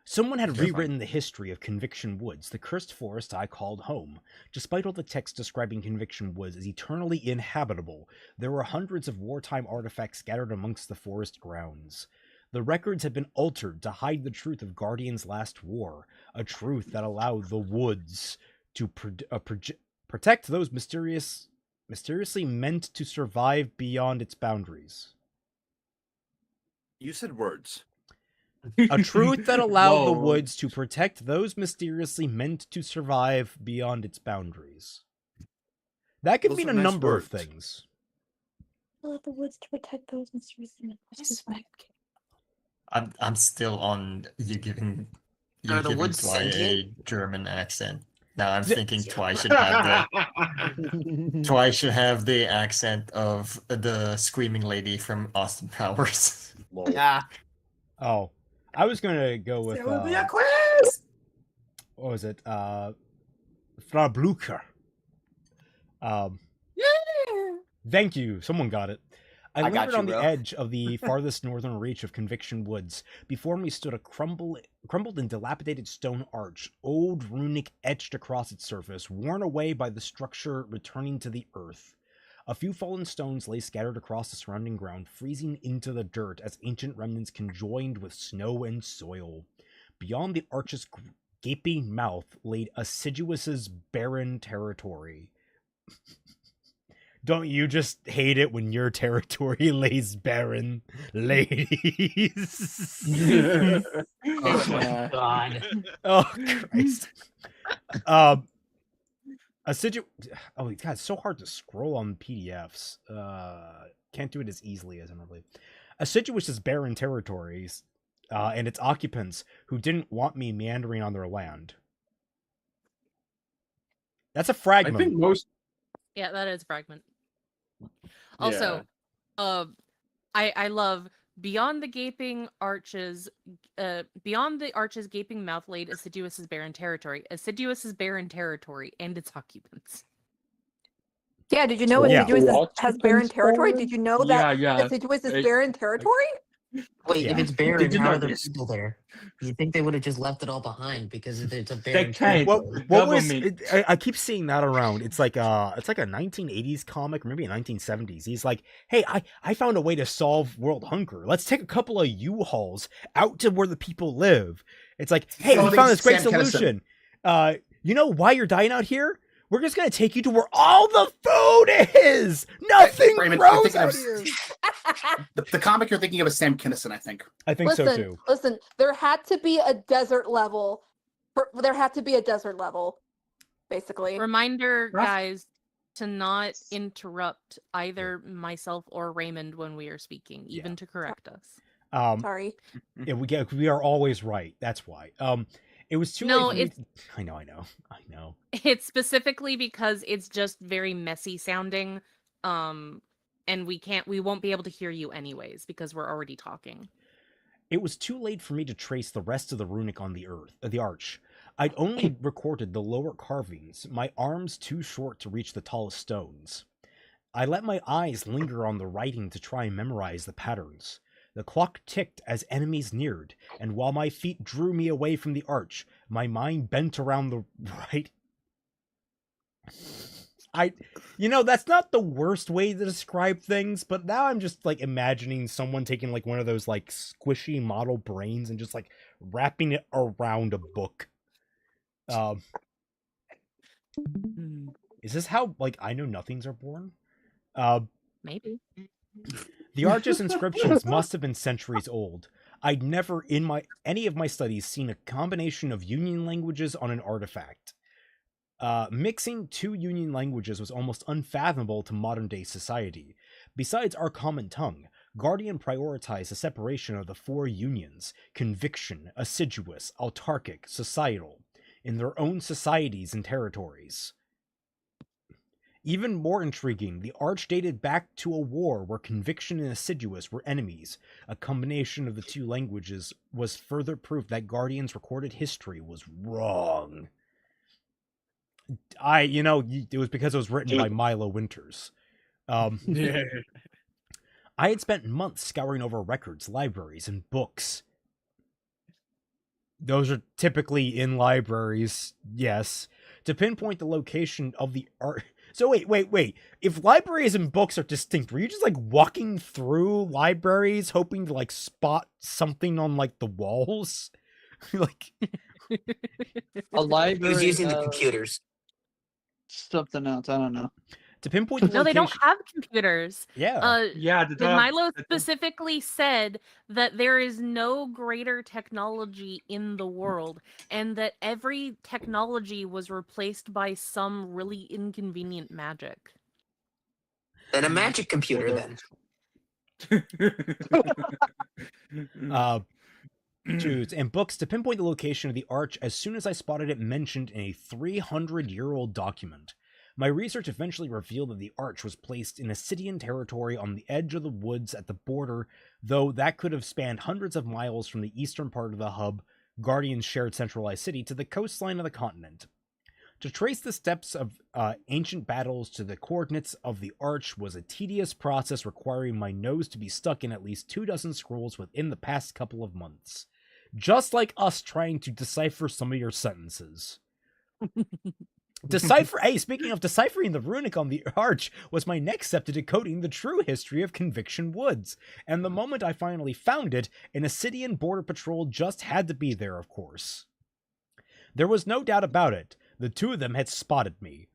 Someone had You're rewritten the history of Conviction Woods, the cursed forest I called home. Despite all the text describing Conviction Woods as eternally inhabitable, there were hundreds of wartime artifacts scattered amongst the forest grounds. The records had been altered to hide the truth of Guardian's last war, a truth that allowed the woods to protect those mysteriously meant to survive beyond its boundaries. You said words. A truth that allowed the woods to protect those mysteriously meant to survive beyond its boundaries. That could Those mean are a nice number words. of things. Allow the woods to protect those mysteriously meant to survive. I'm still on you giving Are the giving woods Twy a sentient? German accent. Now I'm thinking Twy should have Twy should have the accent of the screaming lady from Austin Powers. Yeah. Oh, I was gonna go with There will be a quiz. what was it? Frau Blucher. Thank you. Someone got it. I I got lingered you, on the bro. edge of the farthest northern reach of Conviction Woods. Before me stood a crumbled and dilapidated stone arch, old runic etched across its surface, worn away by the structure returning to the earth. A few fallen stones lay scattered across the surrounding ground, freezing into the dirt as ancient remnants conjoined with snow and soil. Beyond the arch's gaping mouth laid Assiduous's barren territory. Don't you just hate it when your territory lays barren, ladies? Oh my god. Oh, Christ. Oh, God, it's so hard to scroll on PDFs. Can't do it as easily as I normally. Assiduous's barren territories, and its occupants who didn't want me meandering on their land. That's a fragment. I think most. Yeah, that is fragment. Also, I love Beyond the gaping arches, beyond the arches, gaping mouth laid Assiduous is barren territory. Assiduous is barren territory and its occupants. Yeah, did you know Yeah. Assiduous has barren territory? Did you know that Yeah. Assiduous is barren territory? Wait, Yeah. if it's barren, Did you how know are there this? people there? You think they would have just left it all behind because it's a They barren can't. territory? What was Government. I keep seeing that around. It's like a 1980s comic, or maybe a 1970s. He's like, "Hey, I found a way to solve world hunger. Let's take a couple of U-Hauls out to where the people live." It's like, "Hey, Oh, we I think found this great Sam Kinison. solution. You know why you're dying out here? We're just gonna take you to where all the food is. Nothing Raymond, I'm grows thinking out of here." the comic you're thinking of is Sam Kinison, I think. I think so too. Listen, there had to be a desert level. There had to be a desert level, basically. Reminder, guys, to not interrupt either myself or Raymond when we are speaking, even to correct us. Sorry. Yeah, we are always right. That's why. It was too No, late. it's I know. it's specifically because it's just very messy sounding, and we won't be able to hear you anyways because we're already talking. It was too late for me to trace the rest of the runic on the arch. I'd only recorded the lower carvings, my arms too short to reach the tallest stones. I let my eyes linger on the writing to try and memorize the patterns. The clock ticked as enemies neared, and while my feet drew me away from the arch, my mind bent around the right. That's not the worst way to describe things, but now I'm just like imagining someone taking like one of those like squishy model brains and just like wrapping it around a book. Is this how like I Know Nothings are born? Maybe. The arch's inscriptions must have been centuries old. I'd never in any of my studies seen a combination of Union languages on an artifact. Mixing two Union languages was almost unfathomable to modern-day society. Besides our common tongue, Guardian prioritized the separation of the four Unions: conviction, assiduous, autarkic, societal, in their own societies and territories. Even more intriguing, the arch dated back to a war where conviction and assiduous were enemies. A combination of the two languages was further proof that Guardian's recorded history was wrong. It was because it was written by Milo Winters. Yeah. I had spent months scouring over records, libraries, and books. Those are typically in libraries, yes, to pinpoint the location of the art. So wait. If libraries and books are distinct, were you just like walking through libraries hoping to like spot something on like the walls? Like a library. He was using the computers. Something else. I don't know. To pinpoint the No, they don't have computers. Yeah. Milo specifically said that there is no greater technology in the world, and that every technology was replaced by some really inconvenient magic. Then a magic computer, then. And books to pinpoint the location of the arch as soon as I spotted it mentioned in a 300-year-old document. My research eventually revealed that the arch was placed in Assidian territory on the edge of the woods at the border, though that could have spanned hundreds of miles from the eastern part of the hub, Guardian's shared centralized city, to the coastline of the continent. To trace the steps of ancient battles to the coordinates of the arch was a tedious process requiring my nose to be stuck in at least 24 scrolls within the past couple of months. Just like us trying to decipher some of your sentences. Hey, speaking of deciphering the runic on the arch was my next step to decoding the true history of Conviction Woods. And the moment I finally found it, an Assidian border patrol just had to be there, of course. There was no doubt about it. The two of them had spotted me.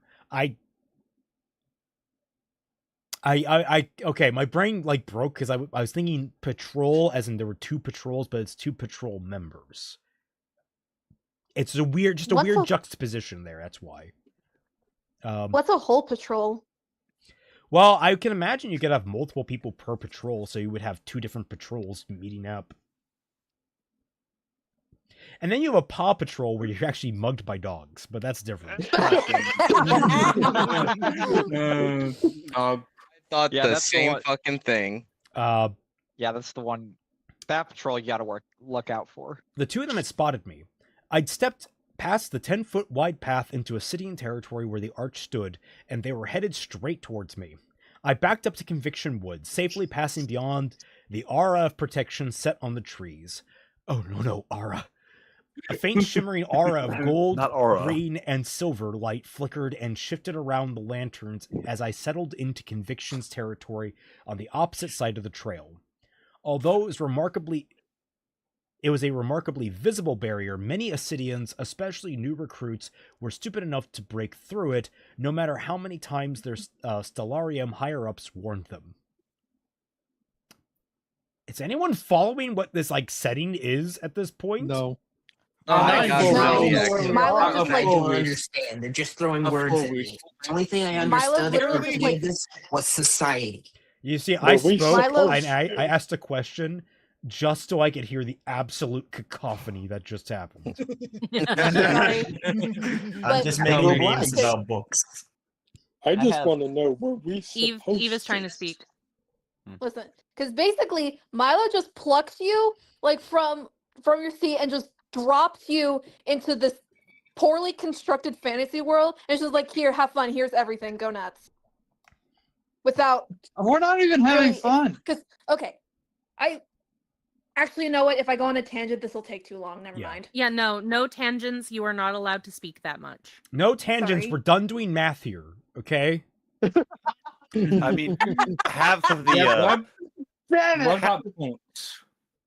Okay, my brain like broke because I was thinking patrol as in there were two patrols, but it's two patrol members. It's a weird juxtaposition there. That's why. What's a whole patrol? Well, I can imagine you could have multiple people per patrol, so you would have two different patrols meeting up. And then you have a paw patrol where you're actually mugged by dogs, but that's different. I thought the same fucking thing. Yeah, that's the one. That patrol you gotta look out for. The two of them had spotted me. I'd stepped past the 10-foot wide path into Ascidian territory where the arch stood, and they were headed straight towards me. I backed up to Conviction Woods, safely passing beyond the aura of protection set on the trees. Oh, no, aura. A faint shimmering aura of gold, Not aura. green, and silver light flickered and shifted around the lanterns as I settled into Conviction's territory on the opposite side of the trail. Although it was a remarkably visible barrier, many Ascidians, especially new recruits, were stupid enough to break through it, no matter how many times their Stellarium higher-ups warned them. Is anyone following what this setting is at this point? No. I Milo just don't understand. They're just throwing words at me. The only thing I Milo understood literally, of any of this was society. You see, I spoke Milo- and I asked a question just so I could hear the absolute cacophony that just happened. Sorry. I'm But- just making memes about books. I just have- want to know, were we Eve is trying to speak. Listen, because basically Milo just plucks you from your seat and just drops you into this poorly constructed fantasy world, and it's just like, here, have fun. Here's everything. Go nuts. Without We're not even having really- fun. Because okay, I actually, you know what? If I go on a tangent, this will take too long. Never mind. Yeah, no tangents. You are not allowed to speak that much. No tangents. Sorry. We're done doing math here, okay? I mean, half of the What about points?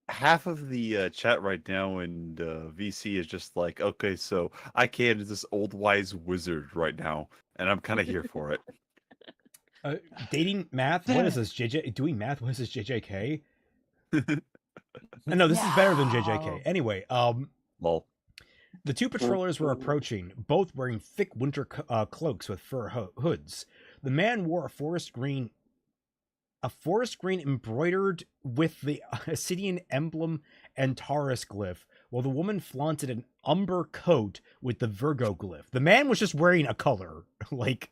half of the chat right now in VC is just like, okay, so I can this old wise wizard right now, and I'm kind of here for it. Dating math? What is this? Doing math? What is this? JJK? No, this is better than JJK. Anyway, Lol. the two patrollers were approaching, both wearing thick winter cloaks with fur hoods. The man wore a forest green embroidered with the Ascidian emblem and Taurus glyph, while the woman flaunted an umber coat with the Virgo glyph. The man was just wearing a color, like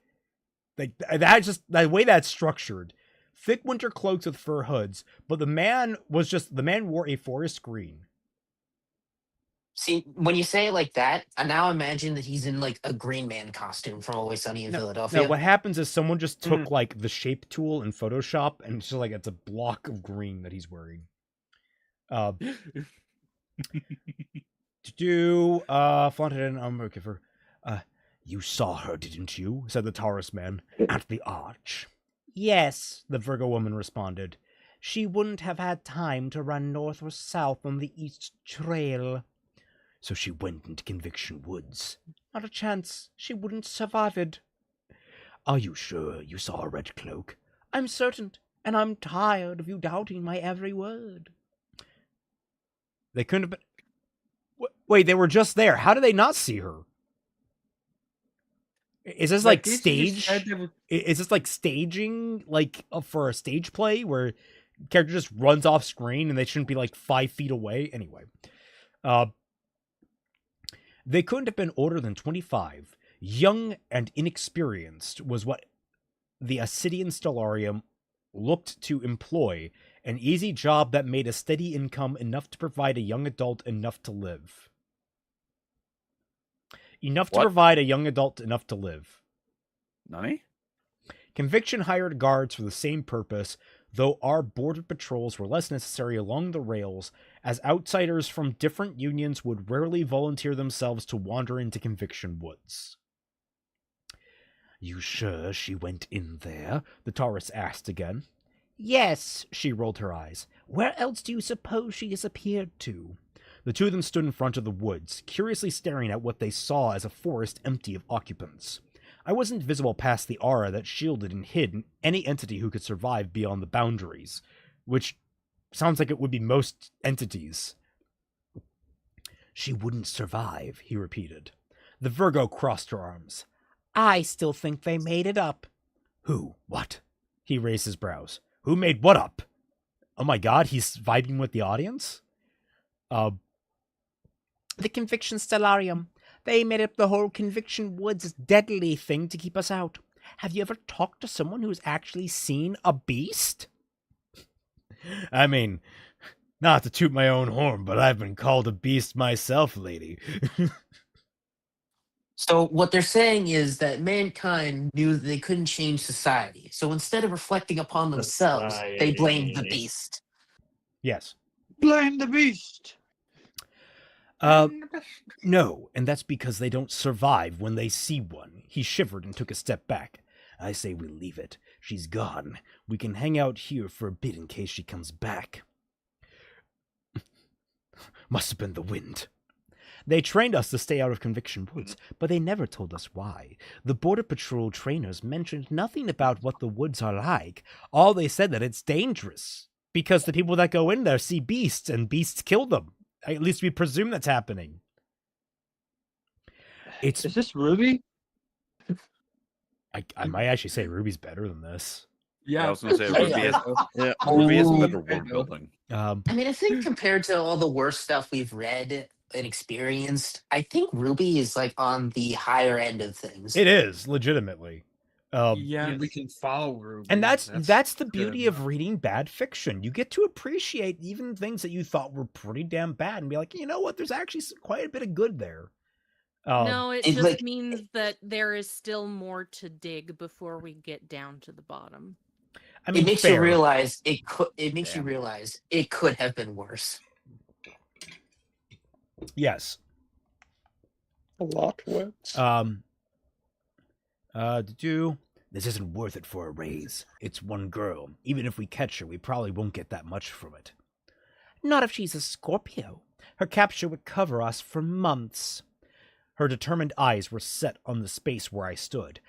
that's just the way that's structured. Thick winter cloaks with fur hoods, but the man wore a forest green. See, when you say it like that, I now imagine that he's in a Green Man costume from Always Sunny in Philadelphia. Now, what happens is someone just took the shape tool in Photoshop, and it's just it's a block of green that he's wearing. Flaunted an umber for. You saw her, didn't you? Said the Taurus man. At the arch. Yes, the Virgo woman responded. She wouldn't have had time to run north or south on the east trail. So she went into Conviction Woods. Not a chance. She wouldn't survive it. Are you sure you saw a red cloak? I'm certain, and I'm tired of you doubting my every word. They couldn't have been... Wait, they were just there. How did they not see her? Is this stage? Is this staging, for a stage play where character just runs off screen and they shouldn't be 5 feet away? Anyway, they couldn't have been older than 25. Young and inexperienced was what the Ascidian Stellarium looked to employ, an easy job that made a steady income enough to provide a young adult enough to live. Provide a young adult enough to live. Nani? Conviction hired guards for the same purpose, though our border patrols were less necessary along the rails, as outsiders from different unions would rarely volunteer themselves to wander into Conviction Woods. You sure she went in there? The Taurus asked again. Yes, she rolled her eyes. Where else do you suppose she disappeared to? The two of them stood in front of the woods, curiously staring at what they saw as a forest empty of occupants. I wasn't visible past the aura that shielded and hid any entity who could survive beyond the boundaries, which sounds like it would be most entities. She wouldn't survive, he repeated. The Virgo crossed her arms. I still think they made it up. Who? What? He raised his brows. Who made what up? Oh my god, he's vibing with the audience? The Conviction Stellarium. They made up the whole Conviction Woods deadly thing to keep us out. Have you ever talked to someone who's actually seen a beast? I mean, not to toot my own horn, but I've been called a beast myself, lady. So what they're saying is that mankind knew that they couldn't change society. So instead of reflecting upon themselves, they blamed the beast. Yes. Blame the beast. No, and that's because they don't survive when they see one. He shivered and took a step back. I say we leave it. She's gone. We can hang out here for a bit in case she comes back. Must have been the wind. They trained us to stay out of Conviction Woods, but they never told us why. The Border Patrol trainers mentioned nothing about what the woods are like. All they said that it's dangerous, because the people that go in there see beasts, and beasts kill them. At least we presume that's happening. Is this Ruby? I might actually say Ruby's better than this. I was going to say Ruby has better world building. I mean, I think compared to all the worst stuff we've read and experienced, I think Ruby is like on the higher end of things. It is, legitimately. We can follow Ruby. And that's the beauty of reading bad fiction. You get to appreciate even things that you thought were pretty damn bad and be like, you know what, there's actually quite a bit of good there. No, it just means that there is still more to dig before we get down to the bottom. I mean, it makes you realize it could. It makes you realize it could have been worse. Yes. A lot worse. This isn't worth it for a raise. It's one girl. Even if we catch her, we probably won't get that much from it. Not if she's a Scorpio. Her capture would cover us for months. Her determined eyes were set on the space where I stood.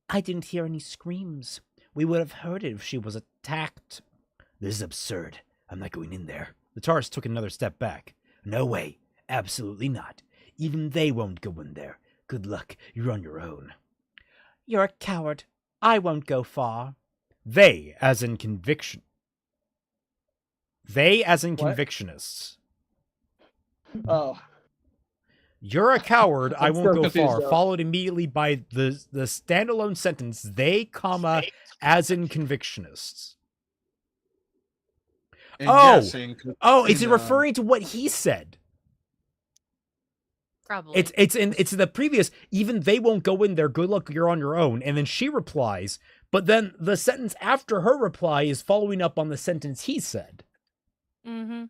I didn't hear any screams. We would have heard it if she was attacked. This is absurd. I'm not going in there. The Taurus took another step back. No way. Absolutely not. Even they won't go in there. Good luck. You're on your own. You're a coward. I won't go far. They, as in conviction. They, as in convictionists. Oh. You're a coward. I I'm won't so go far. confused, though. Followed immediately by the standalone sentence. They, comma, as in convictionists. And Oh, guessing, is it referring to what he said? Probably. It's in the previous. Even they won't go in there. Good luck. You're on your own. And then she replies. But then the sentence after her reply is following up on the sentence he said. Mm-hmm.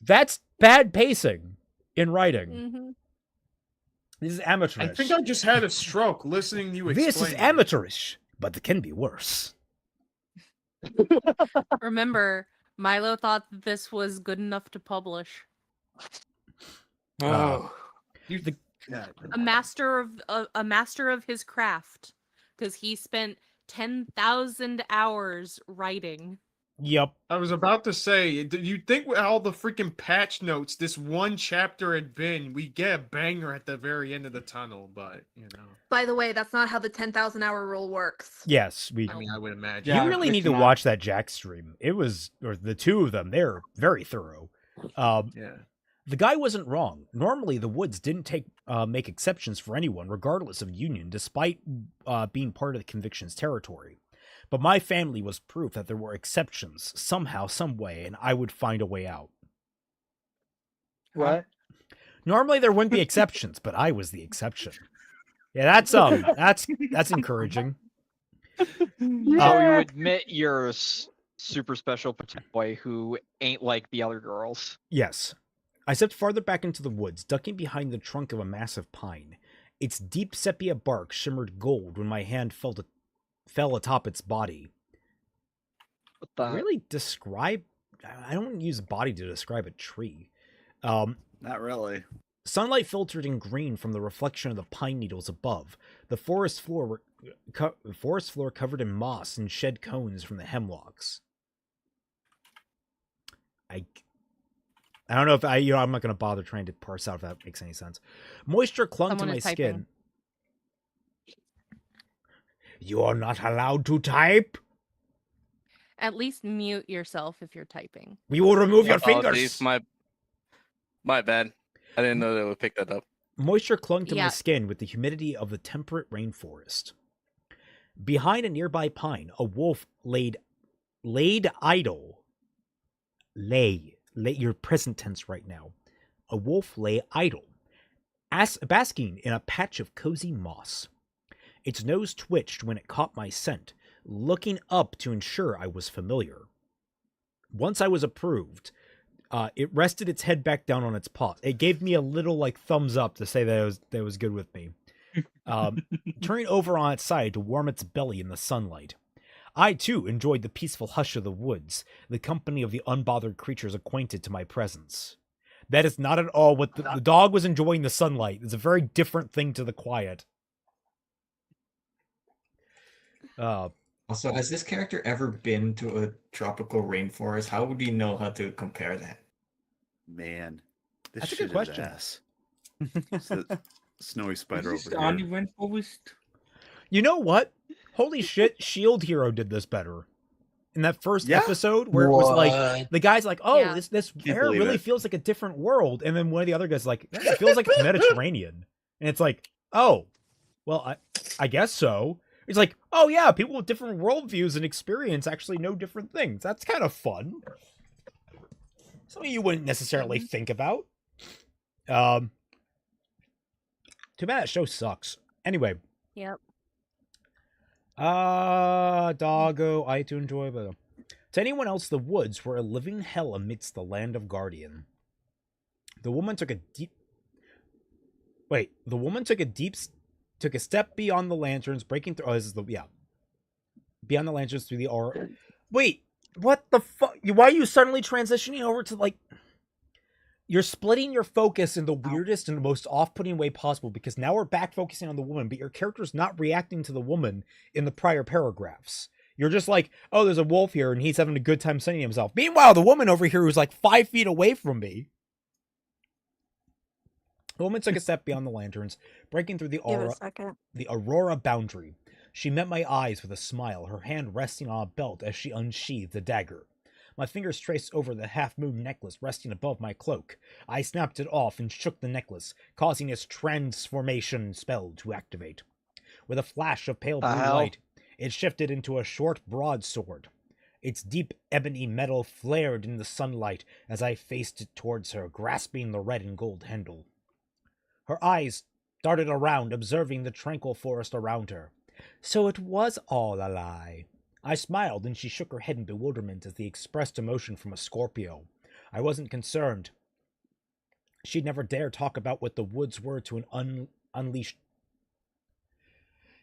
That's bad pacing in writing. Mm-hmm. This is amateurish. I think I just had a stroke listening to you explain. This is amateurish, but it can be worse. Remember, Milo thought that this was good enough to publish. Oh. A master of his craft, because he spent 10,000 hours writing. Yep. I was about to say, you'd think with all the freaking patch notes this one chapter had been, we get a banger at the very end of the tunnel, but, you know. By the way, that's not how the 10,000 hour rule works. Yes, I would imagine. You really need to watch that Jack stream. It was, or the two of them, they're very thorough. Yeah. The guy wasn't wrong. Normally, the Woods didn't make exceptions for anyone, regardless of union, despite being part of the Conviction's territory. But my family was proof that there were exceptions, somehow, some way, and I would find a way out. What? Normally, there wouldn't be exceptions, but I was the exception. Yeah, that's encouraging. So you admit you're a super special boy who ain't like the other girls. Yes. I stepped farther back into the woods, ducking behind the trunk of a massive pine. Its deep sepia bark shimmered gold when my hand fell atop its body. What the? Really describe... I don't use body to describe a tree. Not really. Sunlight filtered in green from the reflection of the pine needles above. The forest floor covered in moss and shed cones from the hemlocks. I don't know if I'm not going to bother trying to parse out if that makes any sense. Moisture clung to my skin. You are not allowed to type? At least mute yourself if you're typing. We will remove your Apologies, fingers. My bad. I didn't know they would pick that up. Moisture clung to my Yeah. skin with the humidity of the temperate rainforest. Behind a nearby pine, a wolf laid idle. lay, your present tense right now. A wolf lay idle, basking in a patch of cozy moss. Its nose twitched when it caught my scent, looking up to ensure I was familiar. Once I was approved, it rested its head back down on its paws. It gave me a little like thumbs up to say that it was good with me. Turning over on its side to warm its belly in the sunlight. I, too, enjoyed the peaceful hush of the woods, the company of the unbothered creatures acquainted to my presence. That is not at all what the dog was enjoying the sunlight. It's a very different thing to the quiet. Also, has this character ever been to a tropical rainforest? How would he know how to compare that? Man, this That's a shit good question. is ass. It's the snowy spider Is this over here. unrevised? You know what? Holy shit, Shield Hero did this better. In that first episode where it was like, the guy's like, oh, this air believe really it. feels like a different world. And then one of the other guys is like, it feels like it's Mediterranean. And it's like, oh, well, I guess so. It's like, oh yeah, people with different worldviews and experience actually know different things. That's kind of fun. Something you wouldn't necessarily think about. Too bad that show sucks. Anyway. Yep. Doggo, I to enjoy, but to anyone else, the woods were a living hell amidst the land of Guardian. The woman took a step beyond the lanterns, breaking through. Oh, this is beyond the lanterns through the aura. Wait, what the fuck? Why are you suddenly transitioning over to like? You're splitting your focus in the weirdest and most off-putting way possible, because now we're back focusing on the woman, but your character's not reacting to the woman in the prior paragraphs. You're just like, oh, there's a wolf here, and he's having a good time sunning himself. Meanwhile, the woman over here who's like 5 feet away from me. The woman took a step beyond the lanterns, breaking through the aurora boundary. She met my eyes with a smile, her hand resting on a belt as she unsheathed a dagger. My fingers traced over the half-moon necklace resting above my cloak. I snapped it off and shook the necklace, causing its transformation spell to activate. With a flash of pale blue light, it shifted into a short broadsword. Its deep ebony metal flared in the sunlight as I faced it towards her, grasping the red and gold handle. Her eyes darted around, observing the tranquil forest around her. So it was all a lie. I smiled, and she shook her head in bewilderment as the expressed emotion from a Scorpio. I wasn't concerned. She'd never dare talk about what the woods were to an unleashed.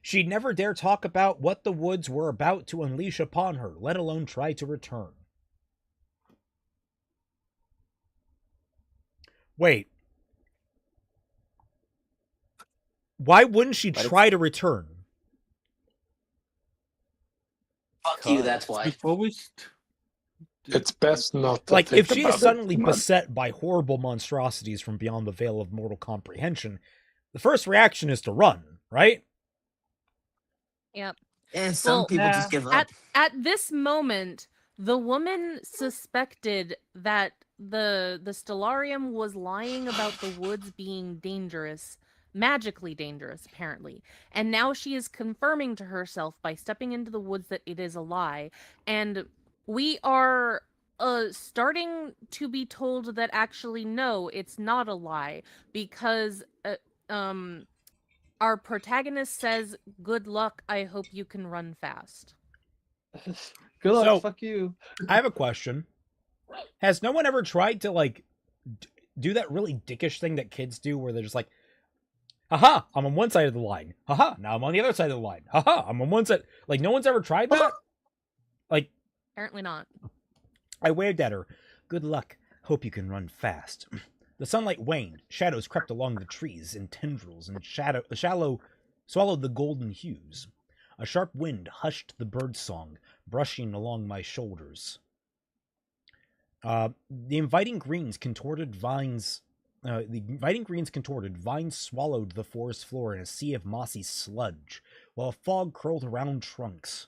She'd never dare talk about what the woods were about to unleash upon her, let alone try to return. Wait. Why wouldn't she try to return? Fuck you, that's why. It's best not to Like, think if she about is suddenly it. beset by horrible monstrosities from beyond the veil of mortal comprehension, the first reaction is to run, right? Yep. And some people just give up. At this moment, the woman suspected that the Stellarium was lying about the woods being dangerous, magically dangerous, apparently. And now she is confirming to herself by stepping into the woods that it is a lie. And we are starting to be told that actually, no, it's not a lie, because our protagonist says, "Good luck, I hope you can run fast." Good luck, So, fuck you. I have a question. Has no one ever tried to, like, do that really dickish thing that kids do where they're just like, haha, I'm on one side of the line. Haha, now I'm on the other side of the line. Haha, I'm on one side. Like, no one's ever tried that? Like, Apparently not. I waved at her. Good luck. Hope you can run fast. The sunlight waned. Shadows crept along the trees in tendrils, and shallow swallowed the golden hues. A sharp wind hushed the bird's song, brushing along my shoulders. The inviting greens contorted, vines swallowed the forest floor in a sea of mossy sludge, while fog curled around trunks.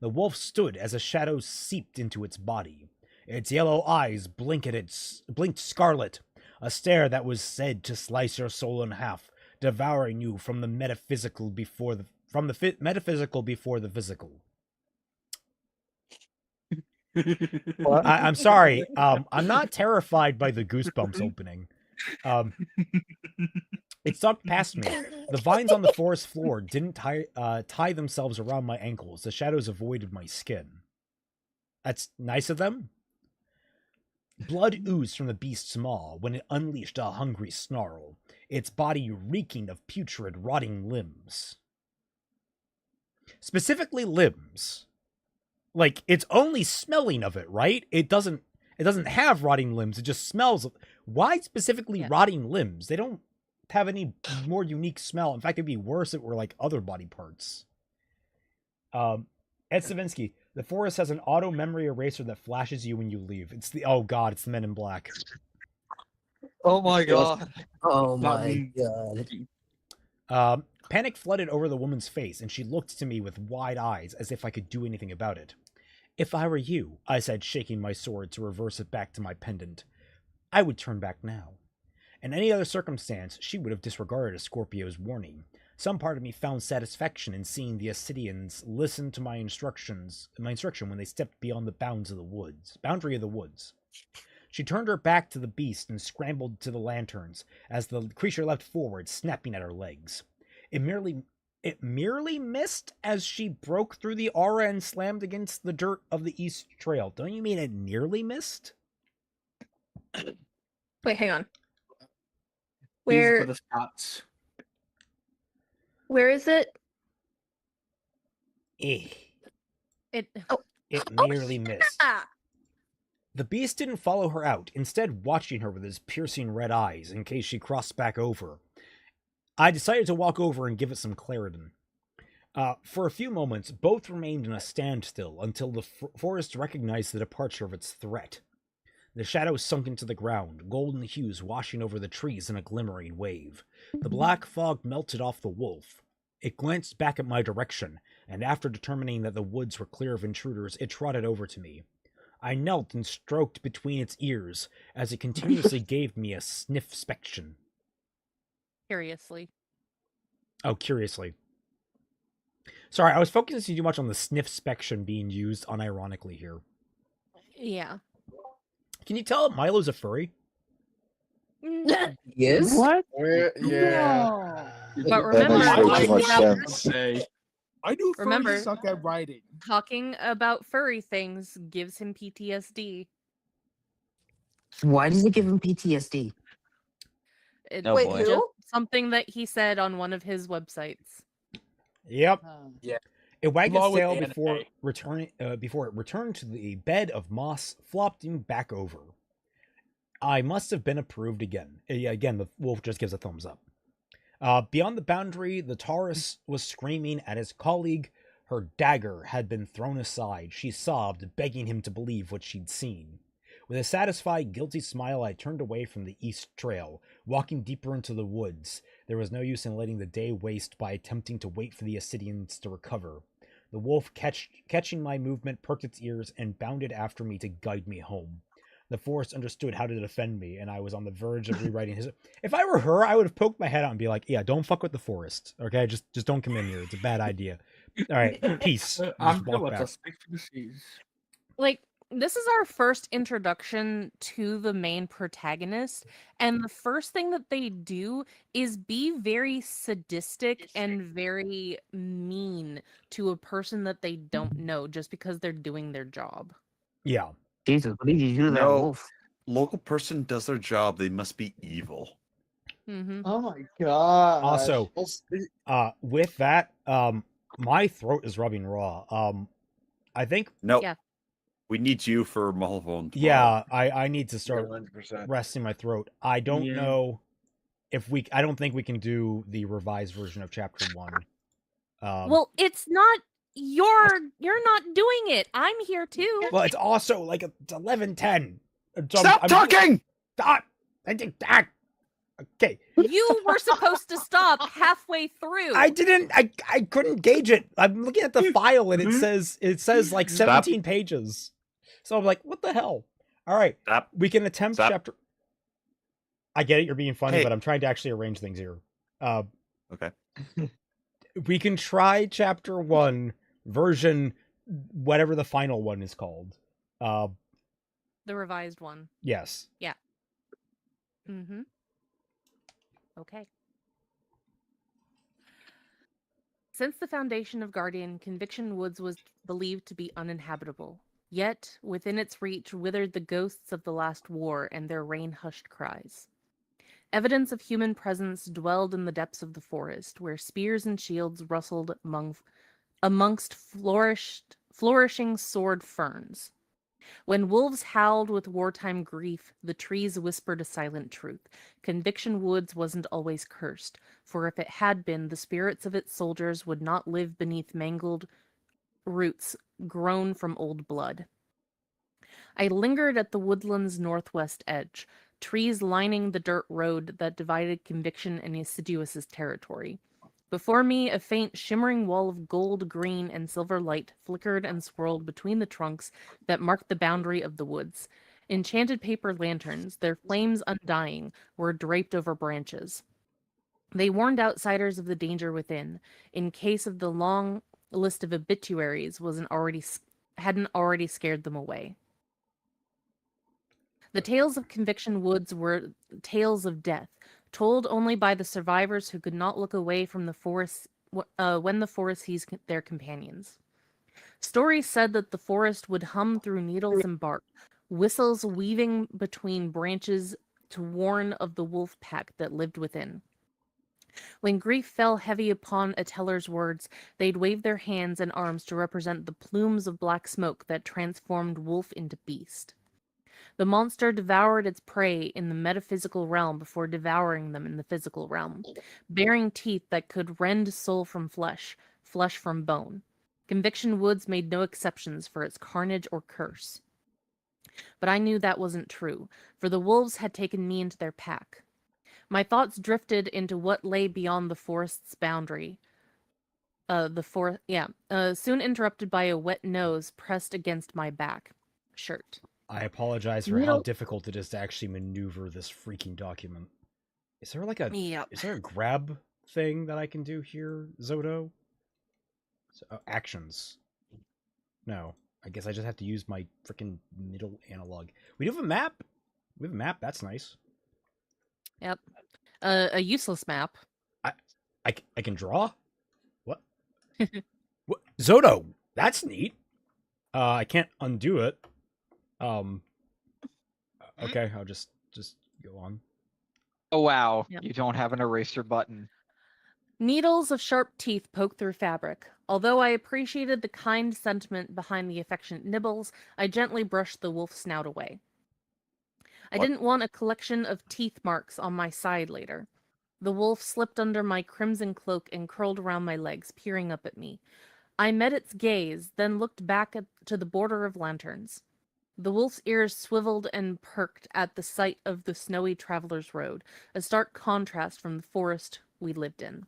The wolf stood as a shadow seeped into its body. Its yellow eyes blinked scarlet, a stare that was said to slice your soul in half, devouring you from the metaphysical before the physical. I'm sorry. I'm not terrified by the Goosebumps opening. It sucked past me. The vines on the forest floor didn't tie themselves around my ankles. The shadows avoided my skin. That's nice of them. Blood oozed from the beast's maw when it unleashed a hungry snarl, its body reeking of putrid, rotting limbs. Specifically limbs. Like, it's only smelling of it, right? It doesn't have rotting limbs, it just smells of... Why specifically rotting limbs? They don't have any more unique smell. In fact, it'd be worse if it were like other body parts. Ed Savinsky, the forest has an auto memory eraser that flashes you when you leave. It's the it's the Men in Black. Oh my god. Oh my god. Panic flooded over the woman's face, and she looked to me with wide eyes as if I could do anything about it. If I were you, I said, shaking my sword to reverse it back to my pendant, I would turn back now. In any other circumstance, she would have disregarded Scorpio's warning. Some part of me found satisfaction in seeing the Ascidians listen to my instruction when they stepped beyond the boundary of the woods. She turned her back to the beast and scrambled to the lanterns as the creature leapt forward, snapping at her legs. It merely missed as she broke through the aura and slammed against the dirt of the East Trail. Don't you mean it nearly missed? Wait, hang on. These Where for the stats. where is it? It Oh, nearly missed. yeah. The beast didn't follow her out, instead watching her with his piercing red eyes in case she crossed back over. I decided to walk over and give it some Claritin. For a few moments, both remained in a standstill until the forest recognized the departure of its threat. The shadows sunk into the ground, golden hues washing over the trees in a glimmering wave. The black fog melted off the wolf. It glanced back at my direction, and after determining that the woods were clear of intruders, it trotted over to me. I knelt and stroked between its ears as it continuously gave me a sniff-spection. Curiously. Oh, curiously. Sorry, I was focusing too much on the sniff-spection being used unironically here. Yeah. Can you tell Milo's a furry? Yes? What? Yeah. But remember, makes way too much talking sense. I do Remember- furries suck at writing. talking about furry things gives him PTSD. Why does it give him PTSD? It's Oh, Wait, boy. who? just something that he said on one of his websites. Yep. Yeah. It wagged its Along with tail anime. before it returned to the bed of moss, flopping back over. I must have been approved again. Again, the wolf just gives a thumbs up. Beyond the boundary, the Taurus was screaming at his colleague. Her dagger had been thrown aside. She sobbed, begging him to believe what she'd seen. With a satisfied, guilty smile, I turned away from the East Trail, walking deeper into the woods. There was no use in letting the day waste by attempting to wait for the Ascidians to recover. The wolf, catching my movement, perked its ears and bounded after me to guide me home. The forest understood how to defend me, and I was on the verge of rewriting his... If I were her, I would have poked my head out and be like, yeah, don't fuck with the forest, okay? Just don't come in here. It's a bad idea. All right, peace. I'm Just good walk with back. the stick for the seas. Like, this is our first introduction to the main protagonist, and the first thing that they do is be very sadistic and very mean to a person that they don't know just because they're doing their job. Yeah. Jesus, what did you do to that No. wolf? Local person does their job. They must be evil. Mm-hmm. Oh my god. Also, with that, my throat is rubbing raw. I think... No. Yeah. We need you for Mullivan. Yeah, I need to start 100%. resting my throat. I don't Yeah. know if I don't think we can do the revised version of chapter 1. Well, it's not you're not doing it. I'm here too. Well, it's also like it's 11:10. Stop talking! Stop! Okay. You were supposed to stop halfway through. I didn't. I couldn't gauge it. I'm looking at the file and it says like 17 pages. So I'm like, what the hell? All right. Stop. We can attempt Stop. chapter. I get it. You're being funny, Hey. but I'm trying to actually arrange things here. Okay. We can try chapter 1 version, whatever the final one is called. Uh, The revised one. yes. Yeah. Mm-hmm. Okay. Since the foundation of Guardian, Conviction Woods was believed to be uninhabitable. Yet, within its reach withered the ghosts of the last war and their rain-hushed cries. Evidence of human presence dwelled in the depths of the forest, where spears and shields rustled amongst flourishing sword ferns. When wolves howled with wartime grief, the trees whispered a silent truth. Conviction Woods wasn't always cursed, for if it had been, the spirits of its soldiers would not live beneath mangled roots grown from old blood. I lingered at the woodland's northwest edge, trees lining the dirt road that divided Conviction and Assiduous's territory. Before me, a faint, shimmering wall of gold, green, and silver light flickered and swirled between the trunks that marked the boundary of the woods. Enchanted paper lanterns, their flames undying, were draped over branches. They warned outsiders of the danger within, in case of the long list of obituaries hadn't already scared them away. The tales of Conviction Woods were tales of death, told only by the survivors who could not look away from the forest when the forest sees their companions. Stories said that the forest would hum through needles and bark, whistles weaving between branches to warn of the wolf pack that lived within. When grief fell heavy upon a teller's words, they'd wave their hands and arms to represent the plumes of black smoke that transformed wolf into beast. The monster devoured its prey in the metaphysical realm before devouring them in the physical realm, bearing teeth that could rend soul from flesh, flesh from bone. Conviction Woods made no exceptions for its carnage or curse. But I knew that wasn't true, for the wolves had taken me into their pack. My thoughts drifted into what lay beyond the forest's boundary. Soon interrupted by a wet nose pressed against my back shirt. I apologize for how difficult it is to actually maneuver this freaking document. Is there like is there a grab thing that I can do here, Zodo? Actions. No. I guess I just have to use my freaking middle analog. We do have a map. We have a map. That's nice. Yep. A useless map. I can draw? What? What? Zodo! That's neat. I can't undo it. Okay, I'll just go on. Oh wow, Yep. you don't have an eraser button. Needles of sharp teeth poke through fabric. Although I appreciated the kind sentiment behind the affectionate nibbles, I gently brushed the wolf's snout away. I didn't want a collection of teeth marks on my side later. The wolf slipped under my crimson cloak and curled around my legs, peering up at me. I met its gaze, then looked back to the border of lanterns. The wolf's ears swiveled and perked at the sight of the snowy traveler's road, a stark contrast from the forest we lived in.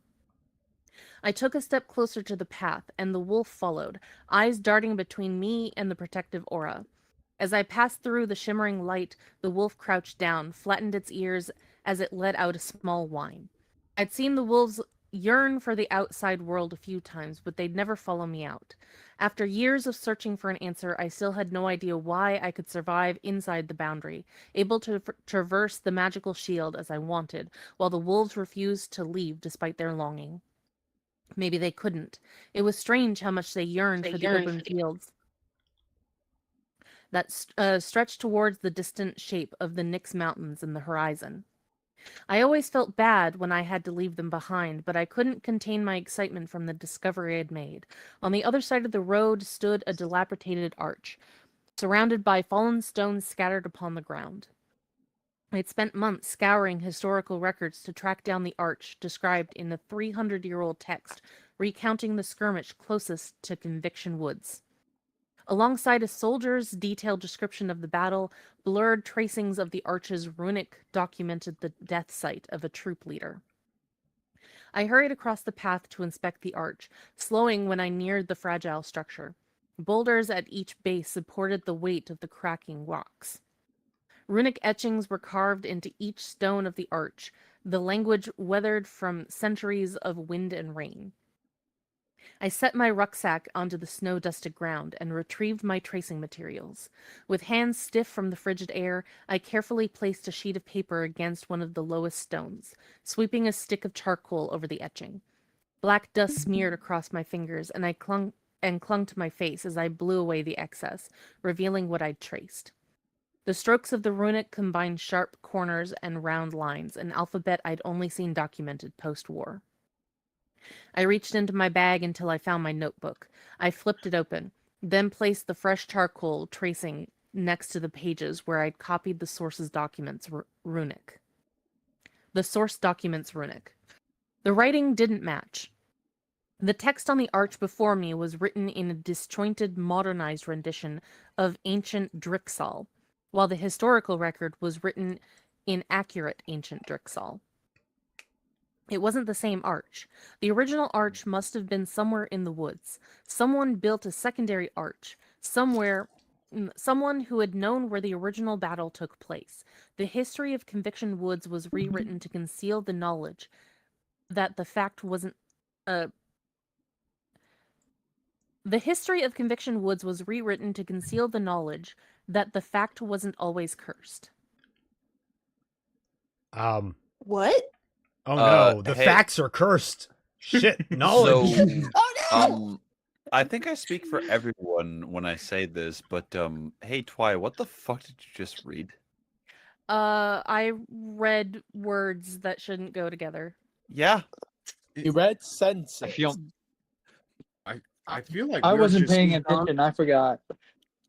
I took a step closer to the path, and the wolf followed, eyes darting between me and the protective aura. As I passed through the shimmering light, the wolf crouched down, flattened its ears as it let out a small whine. I'd seen the wolves yearn for the outside world a few times, but they'd never follow me out. After years of searching for an answer, I still had no idea why I could survive inside the boundary, able to traverse the magical shield as I wanted, while the wolves refused to leave despite their longing. Maybe they couldn't. It was strange how much they yearned for the open fields that stretched towards the distant shape of the Nyx Mountains in the horizon. I always felt bad when I had to leave them behind, but I couldn't contain my excitement from the discovery I'd made. On the other side of the road stood a dilapidated arch, surrounded by fallen stones scattered upon the ground. I'd spent months scouring historical records to track down the arch described in a 300-year-old text recounting the skirmish closest to Conviction Woods. Alongside a soldier's detailed description of the battle, blurred tracings of the arch's runic documented the death site of a troop leader. I hurried across the path to inspect the arch, slowing when I neared the fragile structure. Boulders at each base supported the weight of the cracking rocks. Runic etchings were carved into each stone of the arch, the language weathered from centuries of wind and rain. I set my rucksack onto the snow-dusted ground and retrieved my tracing materials. With hands stiff from the frigid air, I carefully placed a sheet of paper against one of the lowest stones, sweeping a stick of charcoal over the etching. Black dust smeared across my fingers, and I clung to my face as I blew away the excess, revealing what I'd traced. The strokes of the runic combined sharp corners and round lines, an alphabet I'd only seen documented post-war. I reached into my bag until I found my notebook. I flipped it open, then placed the fresh charcoal tracing next to the pages where I'd copied the source's documents runic. The source documents runic. The writing didn't match. The text on the arch before me was written in a disjointed, modernized rendition of ancient Drixal, while the historical record was written in accurate ancient Drixal. It wasn't the same arch. The original arch must have been somewhere in the woods. Someone built a secondary arch. Someone who had known where the original battle took place. The history of Conviction Woods was rewritten to conceal the knowledge that the fact wasn't... The history of Conviction Woods was rewritten to conceal the knowledge that the fact wasn't always cursed. What? Oh no, the facts are cursed. Shit, knowledge. So, I think I speak for everyone when I say this, but hey Twy, what the fuck did you just read? I read words that shouldn't go together. Yeah. You read sentences. I feel like I we're wasn't just- paying attention. I forgot.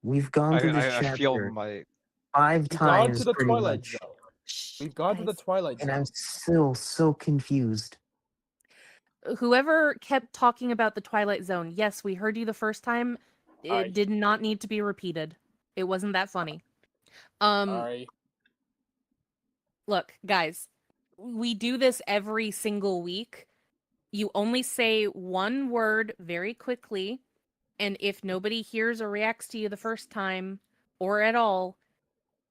We've gone through this I feel chapter my 5 We've gone times to the pretty Twilight much, Zone. We've gone to the Twilight and Zone. I'm still so confused. Whoever kept talking about the Twilight Zone, yes, we heard you the first time. It Aye. did not need to be repeated. It wasn't that funny. Sorry. Look, guys, we do this every single week. You only say one word very quickly, and if nobody hears or reacts to you the first time, or at all,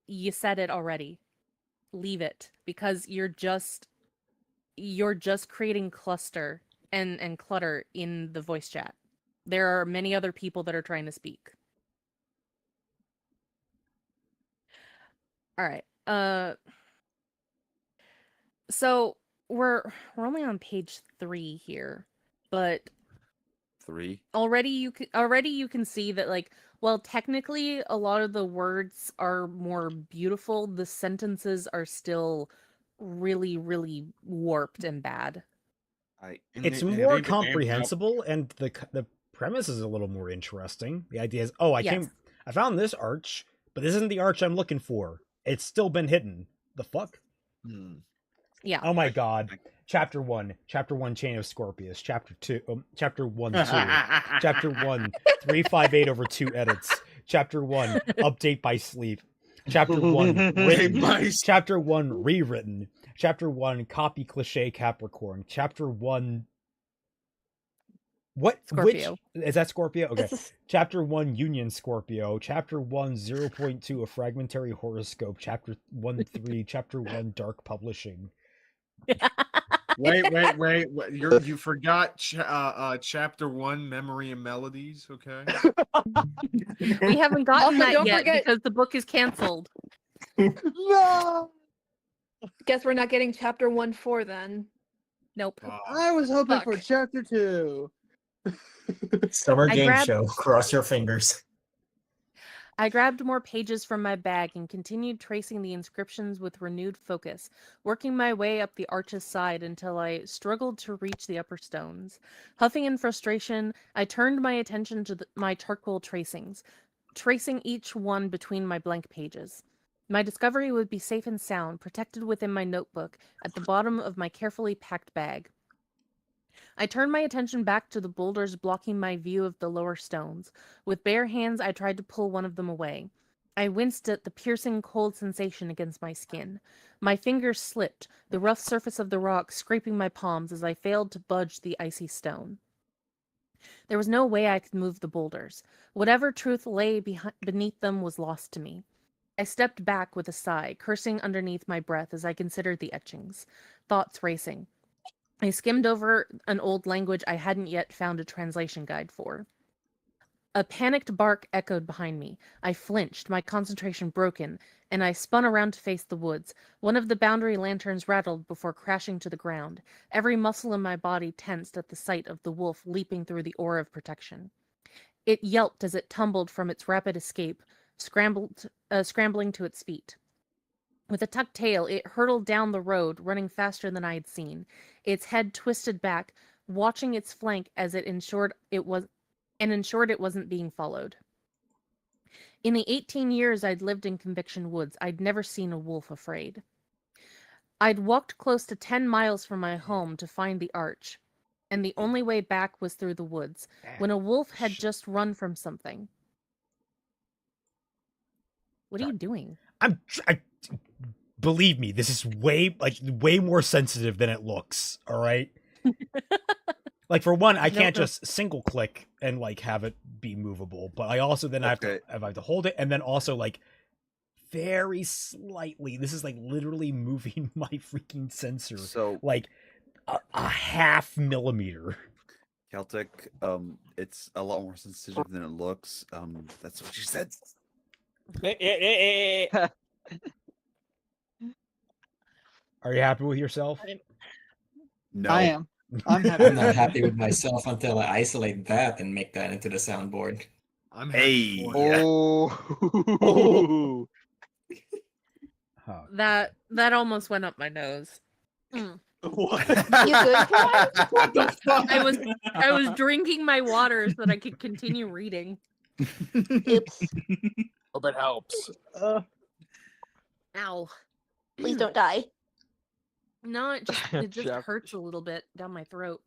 you said it already. Leave it, because you're just creating cluster and clutter in the voice chat. There are many other people that are trying to speak. All right. So we're only on page 3 here, but 3. already you can see that, like, well, technically a lot of the words are more beautiful. The sentences are still really, really warped and bad. It's more comprehensible, and the premise is a little more interesting. The idea is, I found this arch, but this isn't the arch I'm looking for. It's still been hidden. The fuck? Yeah. Oh my god. Chapter 1, Chain of Scorpius. Chapter 2, Chapter 1, 2. Chapter 1, 358 over 2 edits. Chapter 1, update by sleep. Chapter 1, written. Chapter 1, rewritten. Chapter 1, copy cliche Capricorn. Chapter 1... What? Scorpio. Which... Is that Scorpio? Okay. Chapter 1, Union Scorpio. Chapter 1, 0.2, a fragmentary horoscope. Chapter 1, 3, Chapter 1, dark publishing. Wait. You forgot chapter 1, Memory and Melodies, okay? We haven't gotten Also, that don't yet forget- because the book is canceled. No. Guess we're not getting chapter 1-4 then. Nope. I was hoping Fuck. for chapter 2. Summer I game grabbed- show. Cross your fingers. I grabbed more pages from my bag and continued tracing the inscriptions with renewed focus, working my way up the arch's side until I struggled to reach the upper stones. Huffing in frustration, I turned my attention to my charcoal tracings, tracing each one between my blank pages. My discovery would be safe and sound, protected within my notebook at the bottom of my carefully packed bag. I turned my attention back to the boulders blocking my view of the lower stones. With bare hands, I tried to pull one of them away. I winced at the piercing cold sensation against my skin. My fingers slipped, the rough surface of the rock scraping my palms as I failed to budge the icy stone. There was no way I could move the boulders. Whatever truth lay beneath them was lost to me. I stepped back with a sigh, cursing underneath my breath as I considered the etchings, thoughts racing. I skimmed over an old language I hadn't yet found a translation guide for. A panicked bark echoed behind me. I flinched, my concentration broken, and I spun around to face the woods. One of the boundary lanterns rattled before crashing to the ground. Every muscle in my body tensed at the sight of the wolf leaping through the aura of protection. It yelped as it tumbled from its rapid escape, scrambling to its feet. With a tucked tail, it hurtled down the road, running faster than I had seen. Its head twisted back, watching its flank as it ensured it wasn't being followed. In the 18 years I'd lived in Conviction Woods, I'd never seen a wolf afraid. I'd walked close to 10 miles from my home to find the arch, and the only way back was through the woods, when a wolf had just run from something. What are you doing? Believe me, this is way more sensitive than it looks. All right. Like, for one, I can't just single click and like have it be movable, but I also then have to hold it, and then also like very slightly. This is like literally moving my freaking sensor. So like a half millimeter. Celtic, it's a lot more sensitive than it looks. That's what you said. Are you happy with yourself? No. I am. I'm happy. I'm not happy with myself until I isolate that and make that into the soundboard. I'm happy. Oh. That almost went up my nose. What? You good, Kai? What the fuck? I was drinking my water so that I could continue reading. Oops. Hope it helps. Ow. Please don't die. No, it just hurts a little bit down my throat.